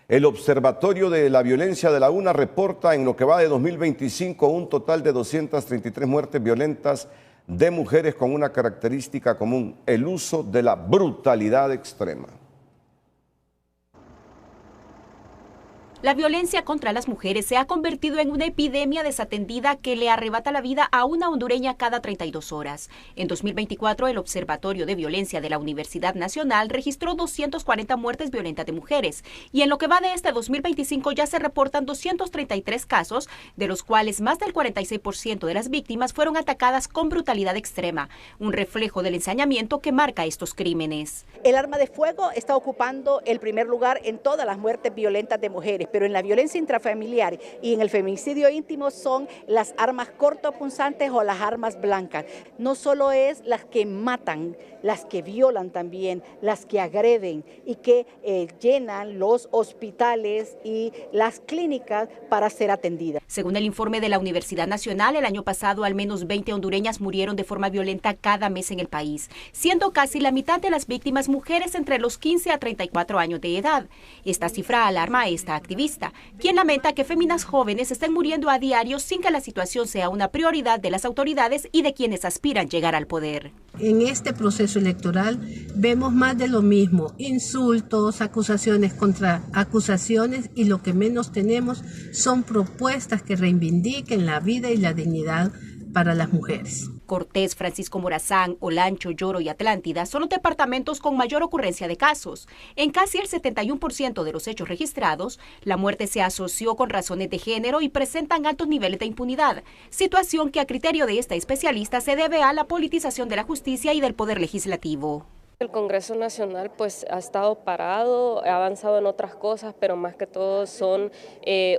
el Observatorio de la Violencia de la UNA reporta en lo que va de 2025 un total de 233 muertes violentas de mujeres con una característica común, el uso de la brutalidad extrema. La violencia contra las mujeres se ha convertido en una epidemia desatendida que le arrebata la vida a una hondureña cada 32 horas. En 2024, el Observatorio de Violencia de la Universidad Nacional registró 240 muertes violentas de mujeres y en lo que va de este 2025 ya se reportan 233 casos, de los cuales más del 46% de las víctimas fueron atacadas con brutalidad extrema, un reflejo del ensañamiento que marca estos crímenes. El arma de fuego está ocupando el primer lugar en todas las muertes violentas de mujeres, pero en la violencia intrafamiliar y en el feminicidio íntimo son las armas cortopunzantes o las armas blancas. No solo es las que matan, las que violan también, las que agreden y que llenan los hospitales y las clínicas para ser atendidas. Según el informe de la Universidad Nacional, el año pasado al menos 20 hondureñas murieron de forma violenta cada mes en el país, siendo casi la mitad de las víctimas mujeres entre los 15 a 34 años de edad. Esta cifra alarma a esta activista, quien lamenta que féminas jóvenes estén muriendo a diario sin que la situación sea una prioridad de las autoridades y de quienes aspiran llegar al poder. En este proceso electoral vemos más de lo mismo, insultos, acusaciones contra acusaciones, y lo que menos tenemos son propuestas que reivindiquen la vida y la dignidad para las mujeres. Cortés, Francisco Morazán, Olancho, Lloro y Atlántida son los departamentos con mayor ocurrencia de casos. En casi el 71% de los hechos registrados, la muerte se asoció con razones de género y presentan altos niveles de impunidad, situación que a criterio de esta especialista se debe a la politización de la justicia y del poder legislativo. El Congreso Nacional pues ha estado parado, ha avanzado en otras cosas, pero más que todo son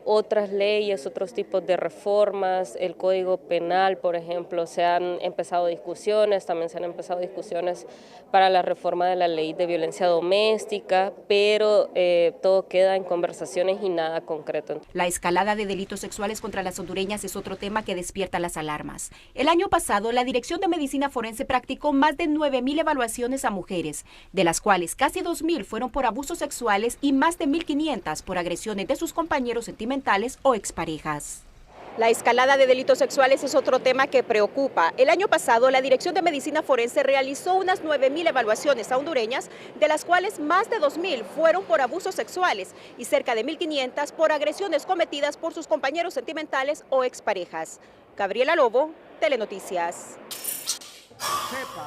otras leyes, otros tipos de reformas, el Código Penal, por ejemplo, se han empezado discusiones, también se han empezado discusiones para la reforma de la ley de violencia doméstica, pero todo queda en conversaciones y nada concreto. La escalada de delitos sexuales contra las hondureñas es otro tema que despierta las alarmas. El año pasado, la Dirección de Medicina Forense practicó más de 9.000 evaluaciones a mujeres, de las cuales casi 2.000 fueron por abusos sexuales y más de 1.500 por agresiones de sus compañeros sentimentales o exparejas. La escalada de delitos sexuales es otro tema que preocupa. El año pasado, la Dirección de Medicina Forense realizó unas 9.000 evaluaciones a hondureñas, de las cuales más de 2.000 fueron por abusos sexuales y cerca de 1.500 por agresiones cometidas por sus compañeros sentimentales o exparejas. Gabriela Lobo, Telenoticias.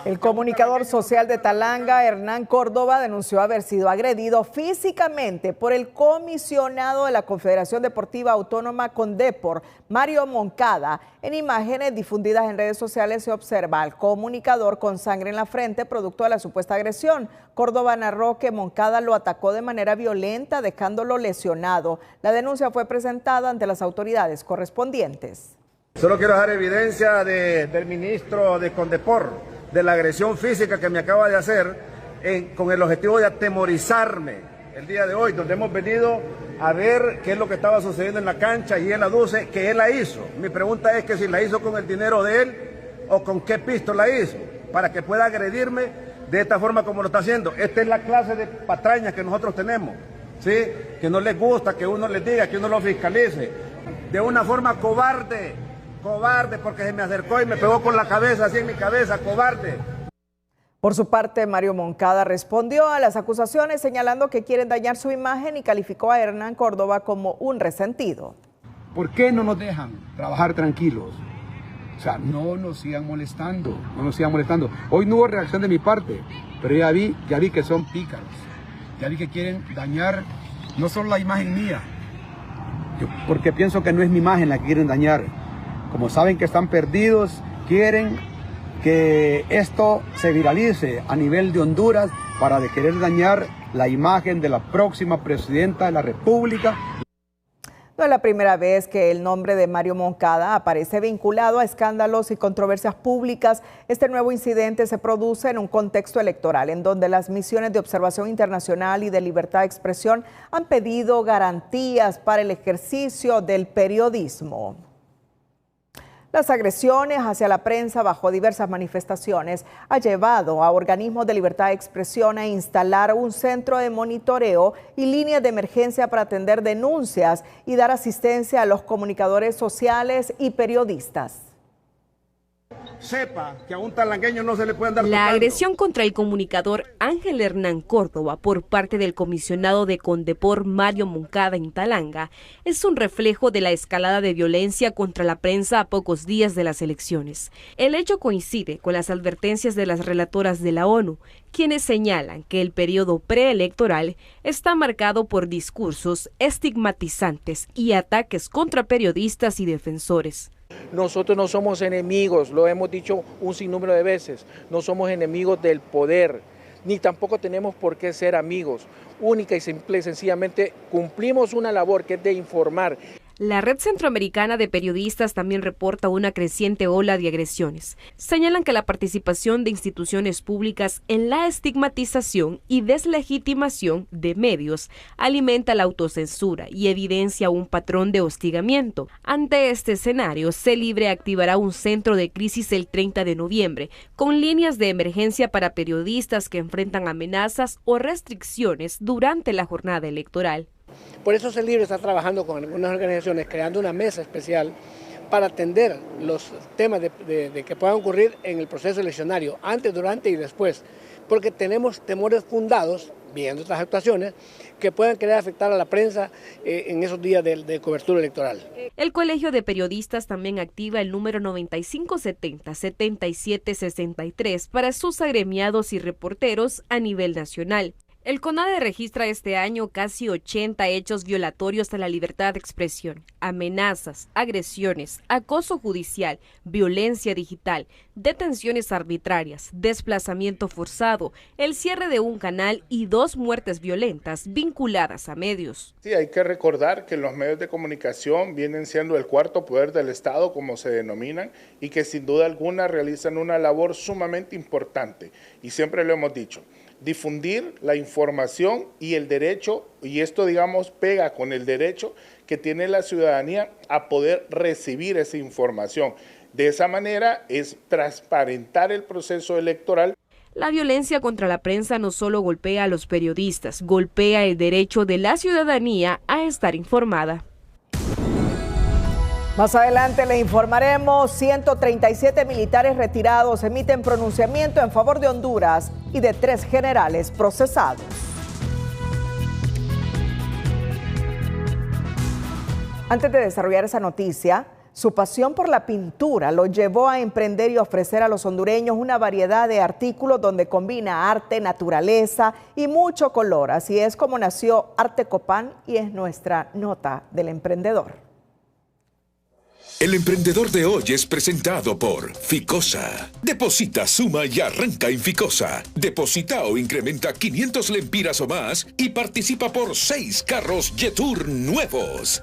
El comunicador social de Talanga, Hernán Córdoba, denunció haber sido agredido físicamente por el comisionado de la Confederación Deportiva Autónoma Condepor, Mario Moncada. En imágenes difundidas en redes sociales se observa al comunicador con sangre en la frente producto de la supuesta agresión. Córdoba narró que Moncada lo atacó de manera violenta, dejándolo lesionado. La denuncia fue presentada ante las autoridades correspondientes. Solo quiero dejar evidencia del ministro de Condepor, de la agresión física que me acaba de hacer, con el objetivo de atemorizarme el día de hoy, donde hemos venido a ver qué es lo que estaba sucediendo en la cancha y él aduce que él la hizo. Mi pregunta es que si la hizo con el dinero de él o con qué pisto la hizo, para que pueda agredirme de esta forma como lo está haciendo. Esta es la clase de patrañas que nosotros tenemos, ¿sí? Que no les gusta que uno les diga, que uno lo fiscalice, de una forma cobarde. Cobarde, porque se me acercó y me pegó con la cabeza, así en mi cabeza, cobarde. Por su parte, Mario Moncada respondió a las acusaciones señalando que quieren dañar su imagen y calificó a Hernán Córdoba como un resentido. ¿Por qué no nos dejan trabajar tranquilos? O sea, no nos sigan molestando, no nos sigan molestando. Hoy no hubo reacción de mi parte, pero ya vi que son pícaros, ya vi que quieren dañar no solo la imagen mía, porque pienso que no es mi imagen la que quieren dañar. Como saben que están perdidos, quieren que esto se viralice a nivel de Honduras para querer dañar la imagen de la próxima presidenta de la República. No es la primera vez que el nombre de Mario Moncada aparece vinculado a escándalos y controversias públicas. Este nuevo incidente se produce en un contexto electoral en donde las misiones de observación internacional y de libertad de expresión han pedido garantías para el ejercicio del periodismo. Las agresiones hacia la prensa bajo diversas manifestaciones ha llevado a organismos de libertad de expresión a instalar un centro de monitoreo y líneas de emergencia para atender denuncias y dar asistencia a los comunicadores sociales y periodistas. Sepa que a un talangueño no se le puede andar La tocando. agresión contra el comunicador Ángel Hernán Córdoba por parte del comisionado de Condepor Mario Moncada en Talanga es un reflejo de la escalada de violencia contra la prensa a pocos días de las elecciones. El hecho coincide con las advertencias de las relatoras de la ONU, quienes señalan que el periodo preelectoral está marcado por discursos estigmatizantes y ataques contra periodistas y defensores. Nosotros no somos enemigos, lo hemos dicho un sinnúmero de veces, no somos enemigos del poder, ni tampoco tenemos por qué ser amigos. Única y simple y sencillamente cumplimos una labor que es de informar. La Red Centroamericana de Periodistas también reporta una creciente ola de agresiones. Señalan que la participación de instituciones públicas en la estigmatización y deslegitimación de medios alimenta la autocensura y evidencia un patrón de hostigamiento. Ante este escenario, CELIBRE activará un centro de crisis el 30 de noviembre, con líneas de emergencia para periodistas que enfrentan amenazas o restricciones durante la jornada electoral. Por eso CELIBRE está trabajando con algunas organizaciones, creando una mesa especial para atender los temas de que puedan ocurrir en el proceso eleccionario, antes, durante y después, porque tenemos temores fundados viendo estas actuaciones que puedan querer afectar a la prensa en esos días de cobertura electoral. El Colegio de Periodistas también activa el número 9570-7763 para sus agremiados y reporteros a nivel nacional. El CONADE registra este año casi 80 hechos violatorios a la libertad de expresión, amenazas, agresiones, acoso judicial, violencia digital, detenciones arbitrarias, desplazamiento forzado, el cierre de un canal y 2 muertes violentas vinculadas a medios. Sí, hay que recordar que los medios de comunicación vienen siendo el cuarto poder del Estado, como se denominan, y que sin duda alguna realizan una labor sumamente importante. Y siempre lo hemos dicho, difundir la información y el derecho, y esto digamos pega con el derecho que tiene la ciudadanía a poder recibir esa información. De esa manera es transparentar el proceso electoral. La violencia contra la prensa no solo golpea a los periodistas, golpea el derecho de la ciudadanía a estar informada. Más adelante les informaremos, 137 militares retirados emiten pronunciamiento en favor de Honduras y de 3 generales procesados. Antes de desarrollar esa noticia, su pasión por la pintura lo llevó a emprender y ofrecer a los hondureños una variedad de artículos donde combina arte, naturaleza y mucho color. Así es como nació Arte Copán y es nuestra nota del emprendedor. El emprendedor de hoy es presentado por Ficosa. Deposita, suma y arranca en Ficosa. Deposita o incrementa 500 lempiras o más y participa por 6 carros Jetour nuevos.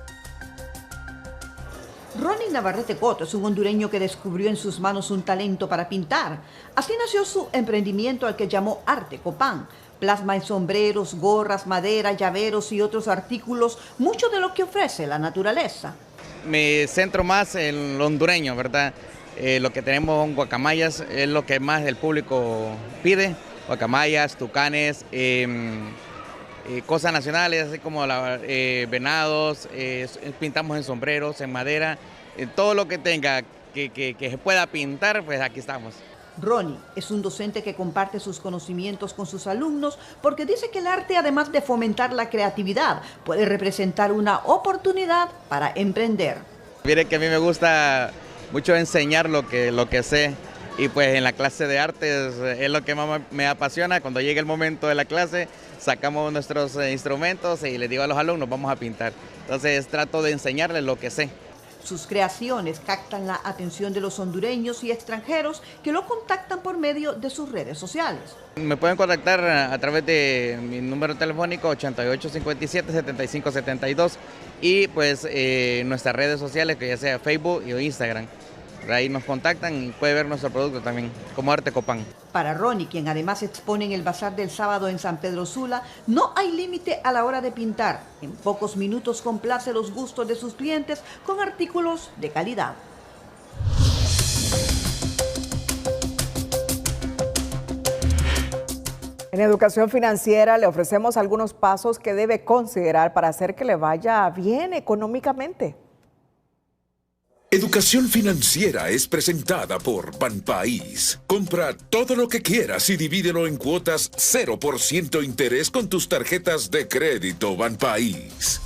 Ronnie Navarrete Coto es un hondureño que descubrió en sus manos un talento para pintar. Así nació su emprendimiento al que llamó Arte Copán. Plasma en sombreros, gorras, madera, llaveros y otros artículos, mucho de lo que ofrece la naturaleza. Me centro más en lo hondureño, ¿verdad? Lo que tenemos en guacamayas es lo que más el público pide. Guacamayas, tucanes, cosas nacionales, así como venados, pintamos en sombreros, en madera, todo lo que tenga que se pueda pintar, pues aquí estamos. Ronnie es un docente que comparte sus conocimientos con sus alumnos porque dice que el arte, además de fomentar la creatividad, puede representar una oportunidad para emprender. Mire que a mí me gusta mucho enseñar lo que sé y pues en la clase de arte es lo que más me apasiona. Cuando llega el momento de la clase sacamos nuestros instrumentos y les digo a los alumnos vamos a pintar. Entonces trato de enseñarles lo que sé. Sus creaciones captan la atención de los hondureños y extranjeros que lo contactan por medio de sus redes sociales. Me pueden contactar a través de mi número telefónico 8857-7572 y pues nuestras redes sociales, que ya sea Facebook o Instagram. Ahí nos contactan y puede ver nuestro producto también, como Arte Copán. Para Ronnie, quien además expone en el bazar del sábado en San Pedro Sula, no hay límite a la hora de pintar. En pocos minutos complace los gustos de sus clientes con artículos de calidad. En Educación Financiera le ofrecemos algunos pasos que debe considerar para hacer que le vaya bien económicamente. Educación Financiera es presentada por Banpaís. Compra todo lo que quieras y divídelo en cuotas 0% interés con tus tarjetas de crédito Banpaís.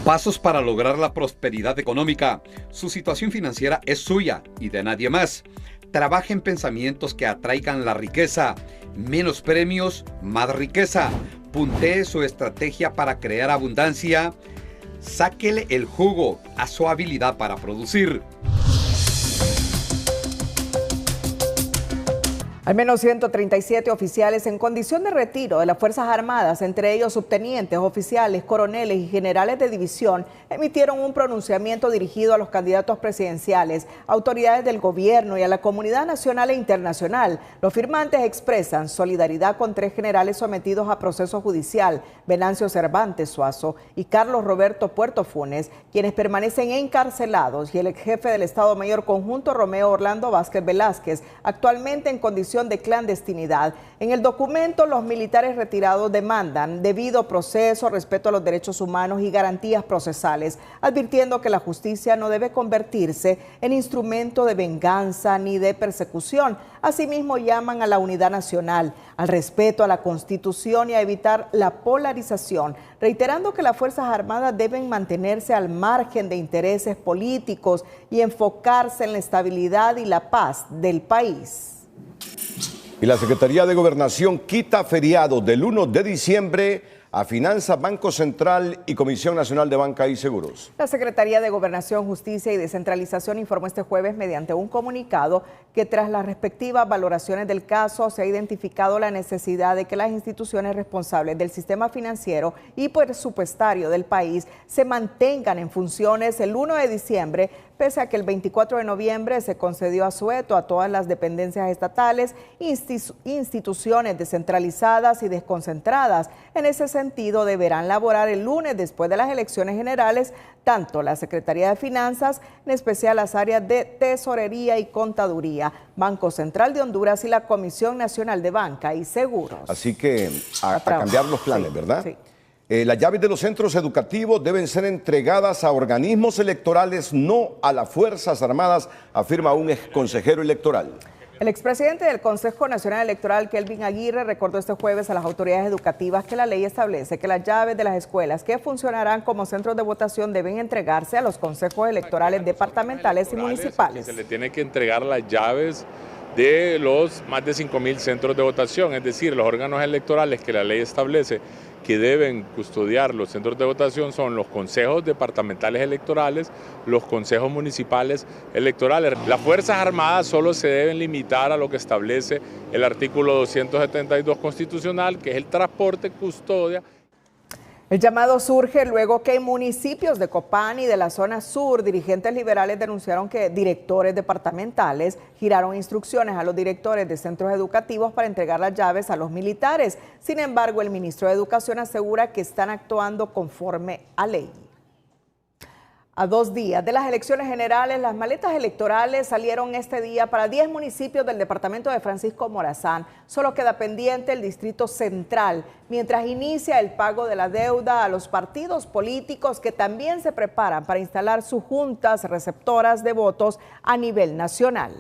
Pasos para lograr la prosperidad económica. Su situación financiera es suya y de nadie más. Trabaje en pensamientos que atraigan la riqueza. Menos premios, más riqueza. Puntee su estrategia para crear abundancia. Sáquele el jugo a su habilidad para producir. Al menos 137 oficiales en condición de retiro de las Fuerzas Armadas, entre ellos subtenientes, oficiales, coroneles y generales de división, emitieron un pronunciamiento dirigido a los candidatos presidenciales, autoridades del gobierno y a la comunidad nacional e internacional. Los firmantes expresan solidaridad con 3 generales sometidos a proceso judicial, Venancio Cervantes Suazo y Carlos Roberto Puerto Funes, quienes permanecen encarcelados, y el ex jefe del Estado Mayor Conjunto, Romeo Orlando Vázquez Velázquez, actualmente en condición condición de clandestinidad. En el documento, los militares retirados demandan debido proceso, respeto a los derechos humanos y garantías procesales, advirtiendo que la justicia no debe convertirse en instrumento de venganza ni de persecución. Asimismo, llaman a la unidad nacional, al respeto a la Constitución y a evitar la polarización, reiterando que las Fuerzas Armadas deben mantenerse al margen de intereses políticos y enfocarse en la estabilidad y la paz del país. Y la Secretaría de Gobernación quita feriado del 1 de diciembre a Finanzas, Banco Central y Comisión Nacional de Banca y Seguros. La Secretaría de Gobernación, Justicia y Descentralización informó este jueves mediante un comunicado que tras las respectivas valoraciones del caso se ha identificado la necesidad de que las instituciones responsables del sistema financiero y presupuestario del país se mantengan en funciones el 1 de diciembre, pese a que el 24 de noviembre se concedió asueto a todas las dependencias estatales, instituciones descentralizadas y desconcentradas. En ese sentido, deberán laborar el lunes después de las elecciones generales, tanto la Secretaría de Finanzas, en especial las áreas de Tesorería y Contaduría, Banco Central de Honduras y la Comisión Nacional de Banca y Seguros. Así que a cambiar los planes, sí, ¿verdad? Sí. Las llaves de los centros educativos deben ser entregadas a organismos electorales, no a las Fuerzas Armadas, afirma un exconsejero electoral. El expresidente del Consejo Nacional Electoral, Kelvin Aguirre, recordó este jueves a las autoridades educativas que la ley establece que las llaves de las escuelas que funcionarán como centros de votación deben entregarse a los consejos electorales departamentales y municipales. Se le tiene que entregar las llaves de los más de 5.000 centros de votación, es decir, los órganos electorales que la ley establece que deben custodiar los centros de votación son los consejos departamentales electorales, los consejos municipales electorales. Las Fuerzas Armadas solo se deben limitar a lo que establece el artículo 272 constitucional, que es el transporte, custodia. El llamado surge luego que en municipios de Copán y de la zona sur, dirigentes liberales denunciaron que directores departamentales giraron instrucciones a los directores de centros educativos para entregar las llaves a los militares. Sin embargo, el ministro de Educación asegura que están actuando conforme a ley. A 2 días de las elecciones generales, las maletas electorales salieron este día para 10 municipios del departamento de Francisco Morazán. Solo queda pendiente el Distrito Central, mientras inicia el pago de la deuda a los partidos políticos que también se preparan para instalar sus juntas receptoras de votos a nivel nacional.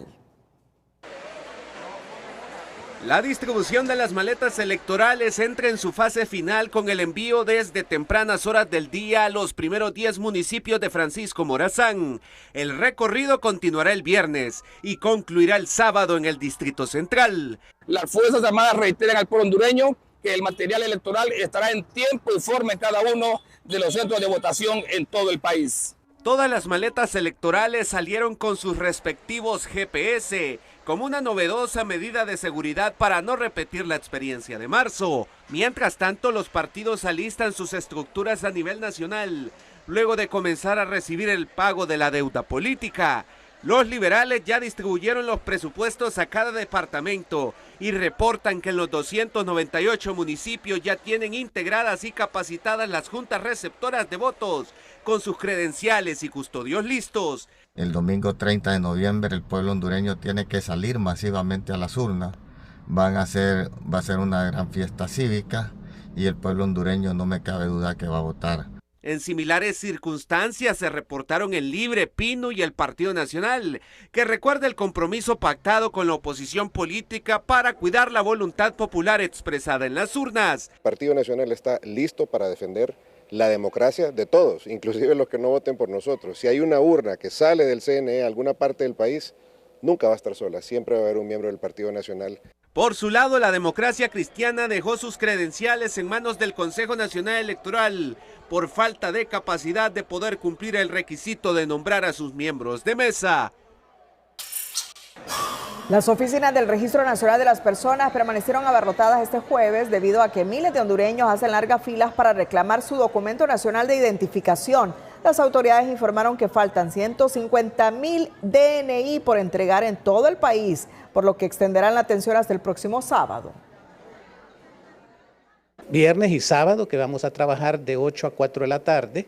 La distribución de las maletas electorales entra en su fase final con el envío desde tempranas horas del día a los primeros 10 municipios de Francisco Morazán. El recorrido continuará el viernes y concluirá el sábado en el Distrito Central. Las Fuerzas Armadas reiteran al pueblo hondureño que el material electoral estará en tiempo y forma en cada uno de los centros de votación en todo el país. Todas las maletas electorales salieron con sus respectivos GPS, como una novedosa medida de seguridad para no repetir la experiencia de marzo. Mientras tanto, los partidos alistan sus estructuras a nivel nacional, luego de comenzar a recibir el pago de la deuda política. Los liberales ya distribuyeron los presupuestos a cada departamento y reportan que en los 298 municipios ya tienen integradas y capacitadas las juntas receptoras de votos con sus credenciales y custodios listos. El domingo 30 de noviembre el pueblo hondureño tiene que salir masivamente a las urnas. Va a ser una gran fiesta cívica y el pueblo hondureño no me cabe duda que va a votar. En similares circunstancias se reportaron el Libre, Pino y el Partido Nacional, que recuerda el compromiso pactado con la oposición política para cuidar la voluntad popular expresada en las urnas. El Partido Nacional está listo para defender la democracia de todos, inclusive los que no voten por nosotros. Si hay una urna que sale del CNE a alguna parte del país, nunca va a estar sola, siempre va a haber un miembro del Partido Nacional. Por su lado, la Democracia Cristiana dejó sus credenciales en manos del Consejo Nacional Electoral por falta de capacidad de poder cumplir el requisito de nombrar a sus miembros de mesa. Las oficinas del Registro Nacional de las Personas permanecieron abarrotadas este jueves debido a que miles de hondureños hacen largas filas para reclamar su documento nacional de identificación. Las autoridades informaron que faltan 150,000 DNI por entregar en todo el país, por lo que extenderán la atención hasta el próximo sábado. Viernes y sábado que vamos a trabajar de 8 a 4 de la tarde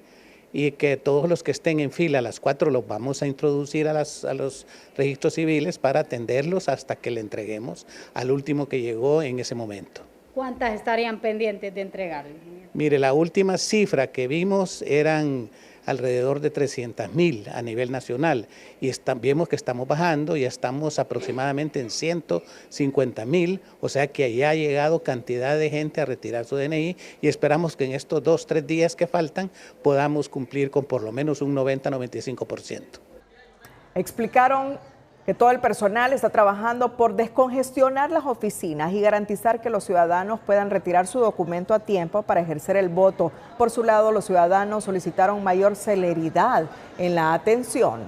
y que todos los que estén en fila a las 4 los vamos a introducir a los registros civiles para atenderlos hasta que le entreguemos al último que llegó en ese momento. ¿Cuántas estarían pendientes de entregar? Mire, la última cifra que vimos eran alrededor de 300.000 a nivel nacional y vemos que estamos bajando, ya estamos aproximadamente en 150.000, o sea que ya ha llegado cantidad de gente a retirar su DNI y esperamos que en estos 2-3 días que faltan podamos cumplir con por lo menos un 90-95%. Explicaron que todo el personal está trabajando por descongestionar las oficinas y garantizar que los ciudadanos puedan retirar su documento a tiempo para ejercer el voto. Por su lado, los ciudadanos solicitaron mayor celeridad en la atención.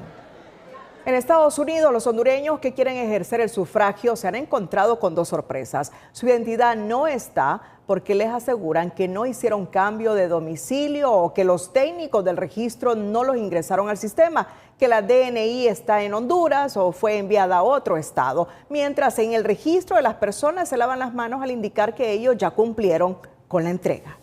En Estados Unidos, los hondureños que quieren ejercer el sufragio se han encontrado con 2 sorpresas. Su identidad no está porque les aseguran que no hicieron cambio de domicilio o que los técnicos del registro no los ingresaron al sistema, que la DNI está en Honduras o fue enviada a otro estado, mientras en el registro de las personas se lavan las manos al indicar que ellos ya cumplieron con la entrega.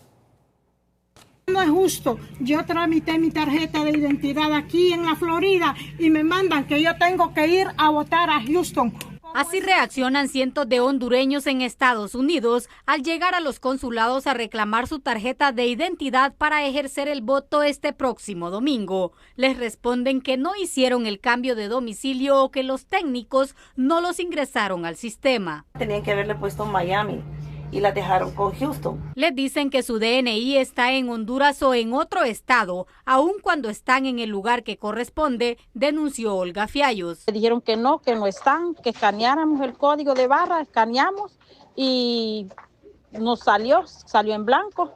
No es justo, yo tramité mi tarjeta de identidad aquí en la Florida y me mandan que yo tengo que ir a votar a Houston. Así reaccionan cientos de hondureños en Estados Unidos al llegar a los consulados a reclamar su tarjeta de identidad para ejercer el voto este próximo domingo. Les responden que no hicieron el cambio de domicilio o que los técnicos no los ingresaron al sistema. Tenían que haberle puesto Miami y la dejaron con Houston. Les dicen que su DNI está en Honduras o en otro estado, aun cuando están en el lugar que corresponde, denunció Olga Fiallos. Dijeron que no están, que escaneáramos el código de barra, escaneamos y nos salió en blanco.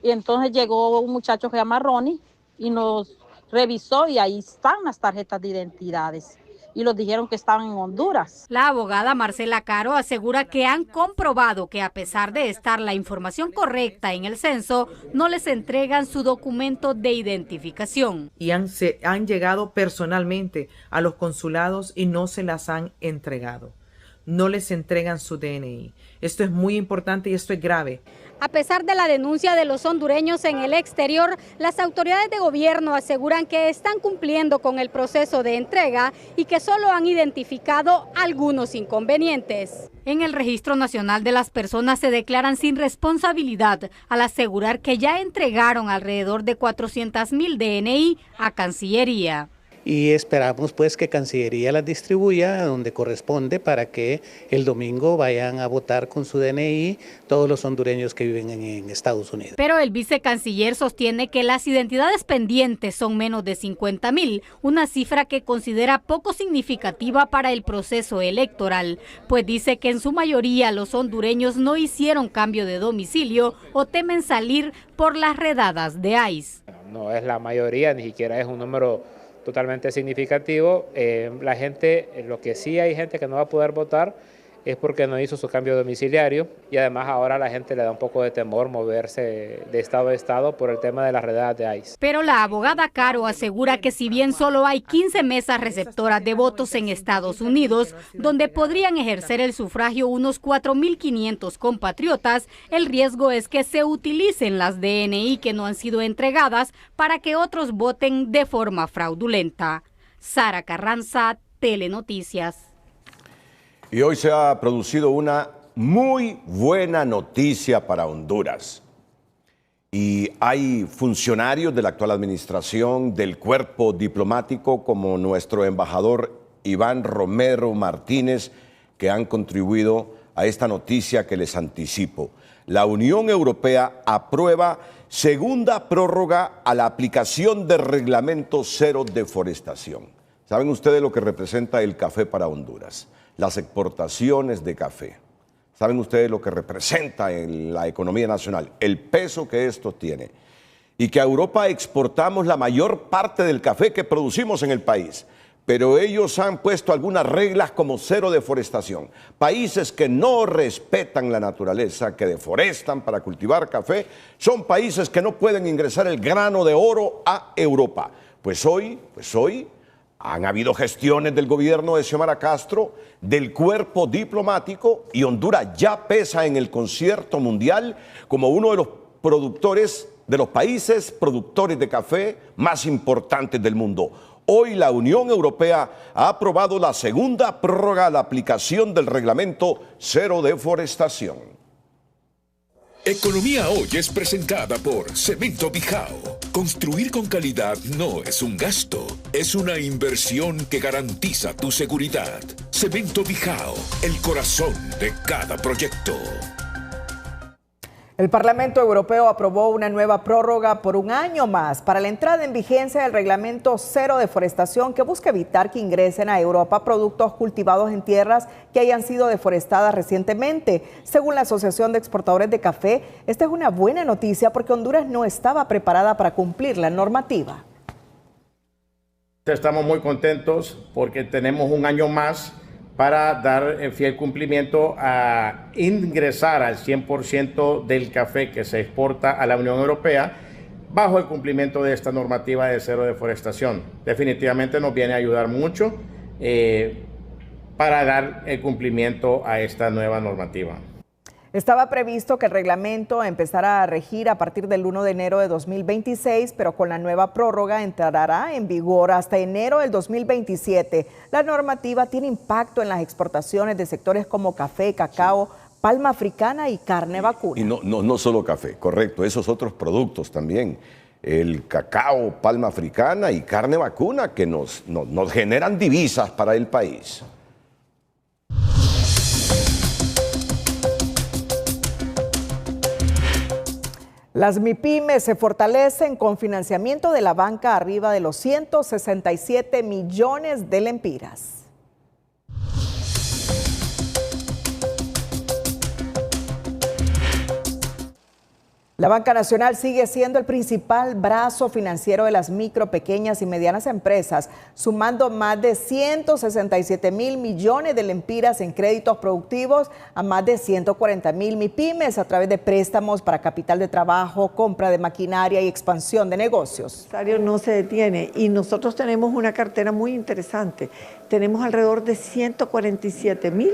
Y entonces llegó un muchacho que se llama Ronnie y nos revisó y ahí están las tarjetas de identidades. Y los dijeron que estaban en Honduras. La abogada Marcela Caro asegura que han comprobado que a pesar de estar la información correcta en el censo, no les entregan su documento de identificación. Y han llegado personalmente a los consulados y no se las han entregado. No les entregan su DNI. Esto es muy importante y esto es grave. A pesar de la denuncia de los hondureños en el exterior, las autoridades de gobierno aseguran que están cumpliendo con el proceso de entrega y que solo han identificado algunos inconvenientes. En el Registro Nacional de las Personas se declaran sin responsabilidad al asegurar que ya entregaron alrededor de 400.000 DNI a Cancillería. Y esperamos pues que Cancillería las distribuya a donde corresponde para que el domingo vayan a votar con su DNI todos los hondureños que viven en Estados Unidos. Pero el vicecanciller sostiene que las identidades pendientes son menos de 50.000, una cifra que considera poco significativa para el proceso electoral, pues dice que en su mayoría los hondureños no hicieron cambio de domicilio o temen salir por las redadas de ICE. No es la mayoría, ni siquiera es un número totalmente significativo. La gente, lo que sí hay gente que no va a poder votar es porque no hizo su cambio domiciliario y además ahora a la gente le da un poco de temor moverse de estado a estado por el tema de las redadas de ICE. Pero la abogada Caro asegura que si bien solo hay 15 mesas receptoras de votos en Estados Unidos, donde podrían ejercer el sufragio unos 4.500 compatriotas, el riesgo es que se utilicen las DNI que no han sido entregadas para que otros voten de forma fraudulenta. Sara Carranza, Telenoticias. Y hoy se ha producido una muy buena noticia para Honduras. Y hay funcionarios de la actual administración, del cuerpo diplomático, como nuestro embajador Iván Romero Martínez, que han contribuido a esta noticia que les anticipo. La Unión Europea aprueba segunda prórroga a la aplicación del reglamento cero deforestación. ¿Saben ustedes lo que representa el café para Honduras? Las exportaciones de café. ¿Saben ustedes lo que representa en la economía nacional? El peso que esto tiene. Y que a Europa exportamos la mayor parte del café que producimos en el país. Pero ellos han puesto algunas reglas como cero deforestación. Países que no respetan la naturaleza, que deforestan para cultivar café, son países que no pueden ingresar el grano de oro a Europa. Pues hoy han habido gestiones del gobierno de Xiomara Castro, del cuerpo diplomático, y Honduras ya pesa en el concierto mundial como uno de los productores de los países productores de café más importantes del mundo. Hoy la Unión Europea ha aprobado la segunda prórroga a la aplicación del reglamento cero deforestación. Economía Hoy es presentada por Cemento Bijao. Construir con calidad no es un gasto, es una inversión que garantiza tu seguridad. Cemento Bijao, el corazón de cada proyecto. El Parlamento Europeo aprobó una nueva prórroga por un año más para la entrada en vigencia del reglamento cero deforestación que busca evitar que ingresen a Europa productos cultivados en tierras que hayan sido deforestadas recientemente. Según la Asociación de Exportadores de Café, esta es una buena noticia porque Honduras no estaba preparada para cumplir la normativa. Estamos muy contentos porque tenemos un año más para dar fiel cumplimiento a ingresar al 100% del café que se exporta a la Unión Europea bajo el cumplimiento de esta normativa de cero deforestación. Definitivamente nos viene a ayudar mucho para dar el cumplimiento a esta nueva normativa. Estaba previsto que el reglamento empezara a regir a partir del 1 de enero de 2026, pero con la nueva prórroga entrará en vigor hasta enero del 2027. La normativa tiene impacto en las exportaciones de sectores como café, cacao, palma africana y carne vacuna. Y no solo café, correcto, esos otros productos también. El cacao, palma africana y carne vacuna que nos generan divisas para el país. Las MIPYMES se fortalecen con financiamiento de la banca arriba de los 167 millones de lempiras. La Banca Nacional sigue siendo el principal brazo financiero de las micro, pequeñas y medianas empresas, sumando más de 167 mil millones de lempiras en créditos productivos a más de 140 mil MIPYMES a través de préstamos para capital de trabajo, compra de maquinaria y expansión de negocios. No se detiene y nosotros tenemos una cartera muy interesante. Tenemos alrededor de 147 mil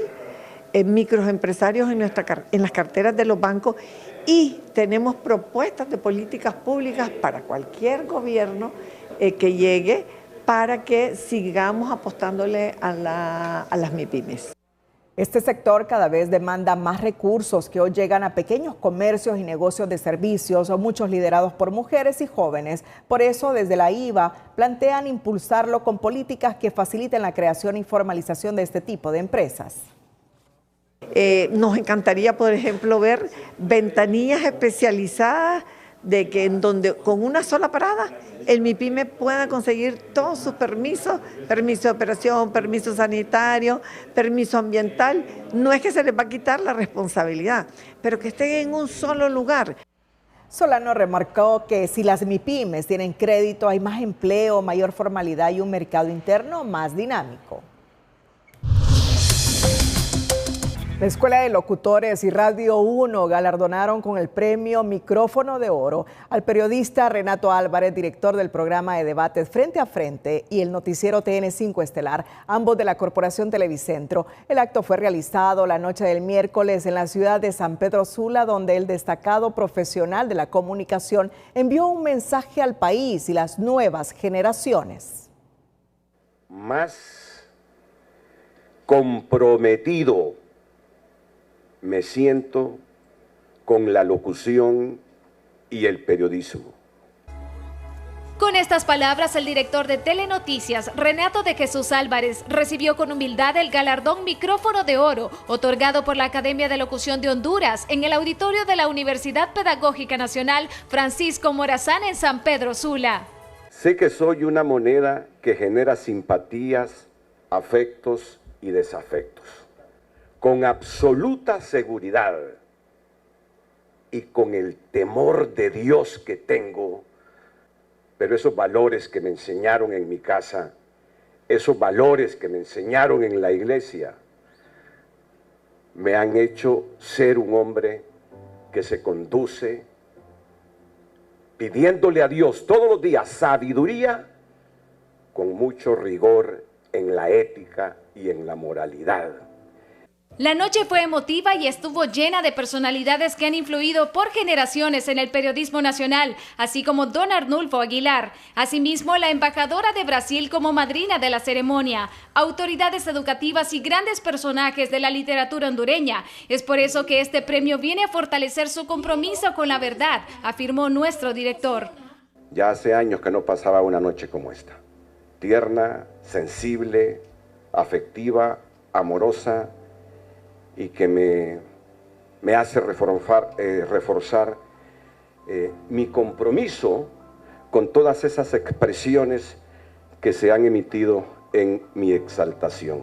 microempresarios en las carteras de los bancos. Y tenemos propuestas de políticas públicas para cualquier gobierno que llegue para que sigamos apostándole a las MIPYMES. Este sector cada vez demanda más recursos que hoy llegan a pequeños comercios y negocios de servicios, muchos liderados por mujeres y jóvenes. Por eso, desde la IVA, plantean impulsarlo con políticas que faciliten la creación y formalización de este tipo de empresas. Nos encantaría, por ejemplo, ver ventanillas especializadas de que en donde con una sola parada el MIPYME pueda conseguir todos sus permisos, permiso de operación, permiso sanitario, permiso ambiental. No es que se les va a quitar la responsabilidad, pero que estén en un solo lugar. Solano remarcó que si las MIPYMES tienen crédito, hay más empleo, mayor formalidad y un mercado interno más dinámico. La Escuela de Locutores y Radio 1 galardonaron con el premio Micrófono de Oro al periodista Renato Álvarez, director del programa de debates Frente a Frente y el noticiero TN5 Estelar, ambos de la Corporación Televicentro. El acto fue realizado la noche del miércoles en la ciudad de San Pedro Sula, donde el destacado profesional de la comunicación envió un mensaje al país y las nuevas generaciones. Más comprometido me siento con la locución y el periodismo. Con estas palabras, el director de Telenoticias, Renato de Jesús Álvarez, recibió con humildad el galardón Micrófono de Oro, otorgado por la Academia de Locución de Honduras en el auditorio de la Universidad Pedagógica Nacional Francisco Morazán en San Pedro Sula. Sé que soy una moneda que genera simpatías, afectos y desafectos. Con absoluta seguridad y con el temor de Dios que tengo, pero esos valores que me enseñaron en mi casa, esos valores que me enseñaron en la iglesia, me han hecho ser un hombre que se conduce pidiéndole a Dios todos los días sabiduría con mucho rigor en la ética y en la moralidad. La noche fue emotiva y estuvo llena de personalidades que han influido por generaciones en el periodismo nacional, así como don Arnulfo Aguilar. Asimismo, la embajadora de Brasil como madrina de la ceremonia, autoridades educativas y grandes personajes de la literatura hondureña. Es por eso que este premio viene a fortalecer su compromiso con la verdad, afirmó nuestro director. Ya hace años que no pasaba una noche como esta. Tierna, sensible, afectiva, amorosa, y que me hace reforzar mi compromiso con todas esas expresiones que se han emitido en mi exaltación.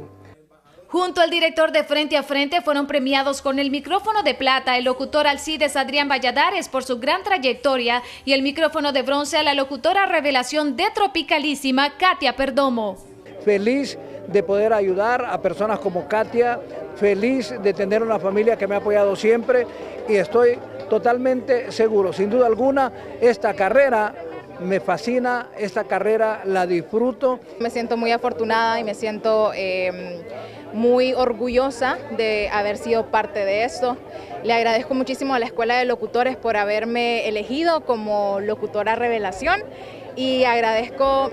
Junto al director de Frente a Frente fueron premiados con el micrófono de plata el locutor Alcides Adrián Valladares por su gran trayectoria y el micrófono de bronce a la locutora revelación de Tropicalísima, Katia Perdomo. Feliz de poder ayudar a personas como Katia, feliz de tener una familia que me ha apoyado siempre y estoy totalmente seguro, sin duda alguna, esta carrera me fascina, esta carrera la disfruto. Me siento muy afortunada y me siento muy orgullosa de haber sido parte de esto. Le agradezco muchísimo a la Escuela de Locutores por haberme elegido como locutora revelación y agradezco,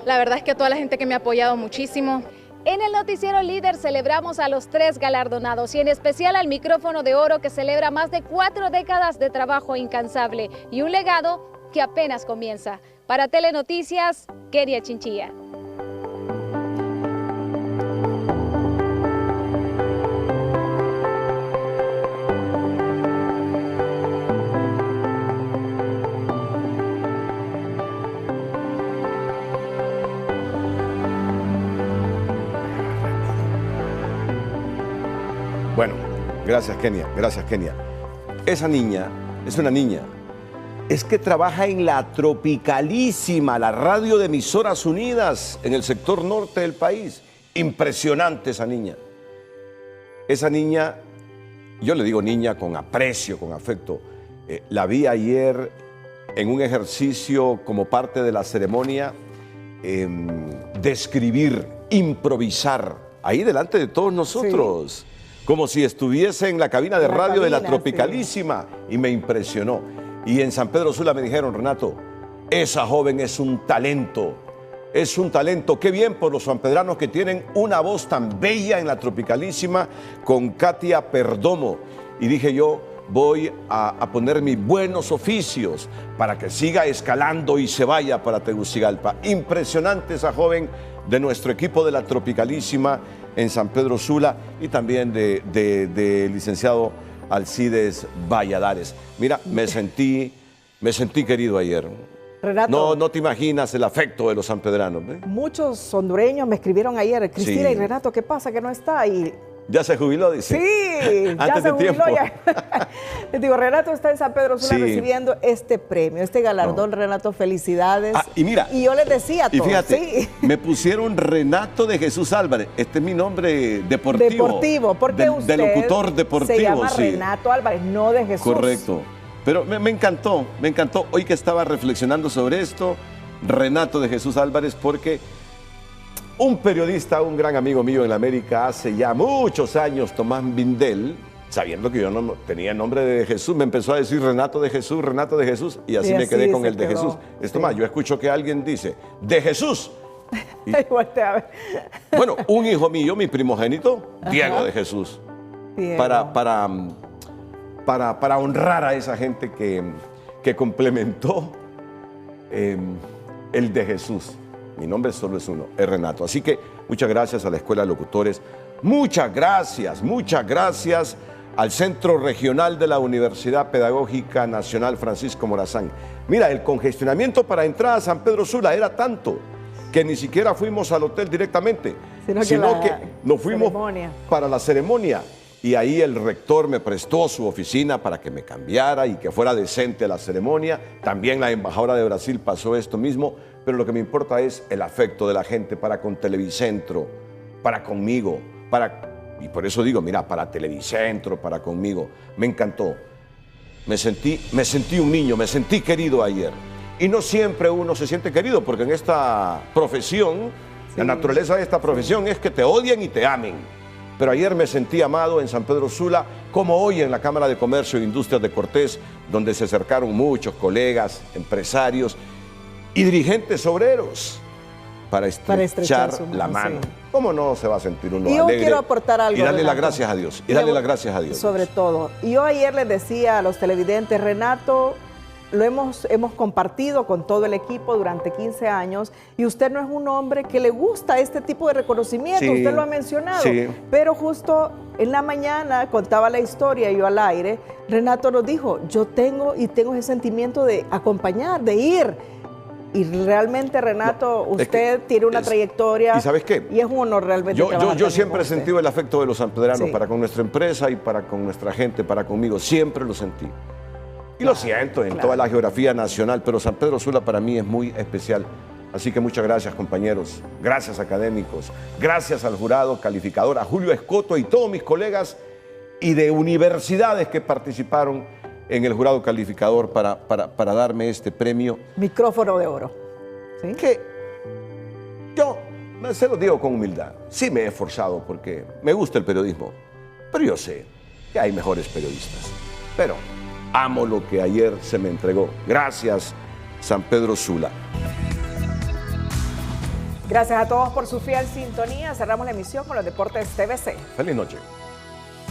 la verdad es que a toda la gente que me ha apoyado muchísimo. En el Noticiero Líder celebramos a los 3 galardonados y en especial al micrófono de oro que celebra más de 4 décadas de trabajo incansable y un legado que apenas comienza. Para Telenoticias, Kenia Chinchilla. Bueno, gracias Kenia, gracias Kenia. Esa niña es una niña. Es que trabaja en la Tropicalísima, la radio de Emisoras Unidas en el sector norte del país. Impresionante esa niña. Esa niña, yo le digo niña con aprecio, con afecto. La vi ayer en un ejercicio como parte de la ceremonia de escribir, improvisar, ahí delante de todos nosotros. Sí. Como si estuviese en la cabina de radio de la Tropicalísima. Sí. Y me impresionó. Y en San Pedro Sula me dijeron, Renato, esa joven es un talento. Es un talento. Qué bien por los sanpedranos que tienen una voz tan bella en la Tropicalísima con Katia Perdomo. Y dije yo, voy a poner mis buenos oficios para que siga escalando y se vaya para Tegucigalpa. Impresionante esa joven de nuestro equipo de la Tropicalísima en San Pedro Sula y también de licenciado Alcides Valladares. Mira, me sentí querido ayer. Renato, no te imaginas el afecto de los sanpedranos. Muchos hondureños me escribieron ayer, Cristina, sí. Y Renato, ¿qué pasa que no está? Y ¿ya se jubiló? Dice. Sí, ya se jubiló. Les digo, Renato está en San Pedro Sula recibiendo este premio, este galardón. Renato, felicidades. Y mira, y yo les decía a todos, fíjate, me pusieron Renato de Jesús Álvarez. Este es mi nombre deportivo. Deportivo, porque usted de locutor deportivo. Se llama Renato Álvarez, no de Jesús. Correcto. Pero me encantó. Hoy que estaba reflexionando sobre esto, Renato de Jesús Álvarez, porque un periodista, un gran amigo mío en la América, hace ya muchos años, Tomás Vindel, sabiendo que yo no tenía el nombre de Jesús, me empezó a decir Renato de Jesús, y así me quedé con el de Jesús. Esto más, yo escucho que alguien dice, de Jesús. Y, bueno, un hijo mío, mi primogénito, Diego de Jesús. Diego. Para honrar a esa gente que complementó el de Jesús. Mi nombre solo es uno, es Renato. Así que muchas gracias a la Escuela de Locutores. Muchas gracias al Centro Regional de la Universidad Pedagógica Nacional Francisco Morazán. Mira, el congestionamiento para entrar a San Pedro Sula era tanto que ni siquiera fuimos al hotel directamente, sino que nos fuimos para la ceremonia. Y ahí el rector me prestó su oficina para que me cambiara y que fuera decente la ceremonia. También la embajadora de Brasil pasó esto mismo. Pero lo que me importa es el afecto de la gente para con Televicentro, para conmigo, y por eso digo, mira, para Televicentro, para conmigo. Me encantó. Me sentí un niño, me sentí querido ayer. Y no siempre uno se siente querido, porque en esta profesión, la naturaleza de esta profesión es que te odien y te amen. pero ayer me sentí amado en San Pedro Sula, como hoy en la Cámara de Comercio e Industrias de Cortés, donde se acercaron muchos colegas, empresarios y dirigentes obreros para estrechar la mano. Sí. ¿Cómo no se va a sentir uno alegre? Yo quiero aportar algo, y darle Renato. las gracias a Dios. Y darle las gracias a Dios. Sobre todo. Y yo ayer les decía a los televidentes, Renato, lo hemos compartido con todo el equipo durante 15 años y usted no es un hombre que le gusta este tipo de reconocimiento, sí, usted lo ha mencionado, sí. Pero justo en la mañana contaba la historia yo al aire, Renato nos dijo, yo tengo ese sentimiento de acompañar, de ir. Y realmente, Renato, usted tiene una trayectoria. ¿Y sabes qué? Y es un honor realmente. Yo siempre he sentido el afecto de los sanpedranos, sí, para con nuestra empresa y para con nuestra gente, para conmigo. Siempre lo sentí. Y lo siento en toda la geografía nacional, pero San Pedro Sula para mí es muy especial. Así que muchas gracias, compañeros. Gracias, académicos. Gracias al jurado calificador, a Julio Escoto y todos mis colegas y de universidades que participaron en el jurado calificador para darme este premio. Micrófono de oro. ¿Sí? Que yo se lo digo con humildad. Sí me he esforzado porque me gusta el periodismo, pero yo sé que hay mejores periodistas. Pero amo lo que ayer se me entregó. Gracias, San Pedro Sula. Gracias a todos por su fiel sintonía. Cerramos la emisión con los Deportes TVC. Feliz noche.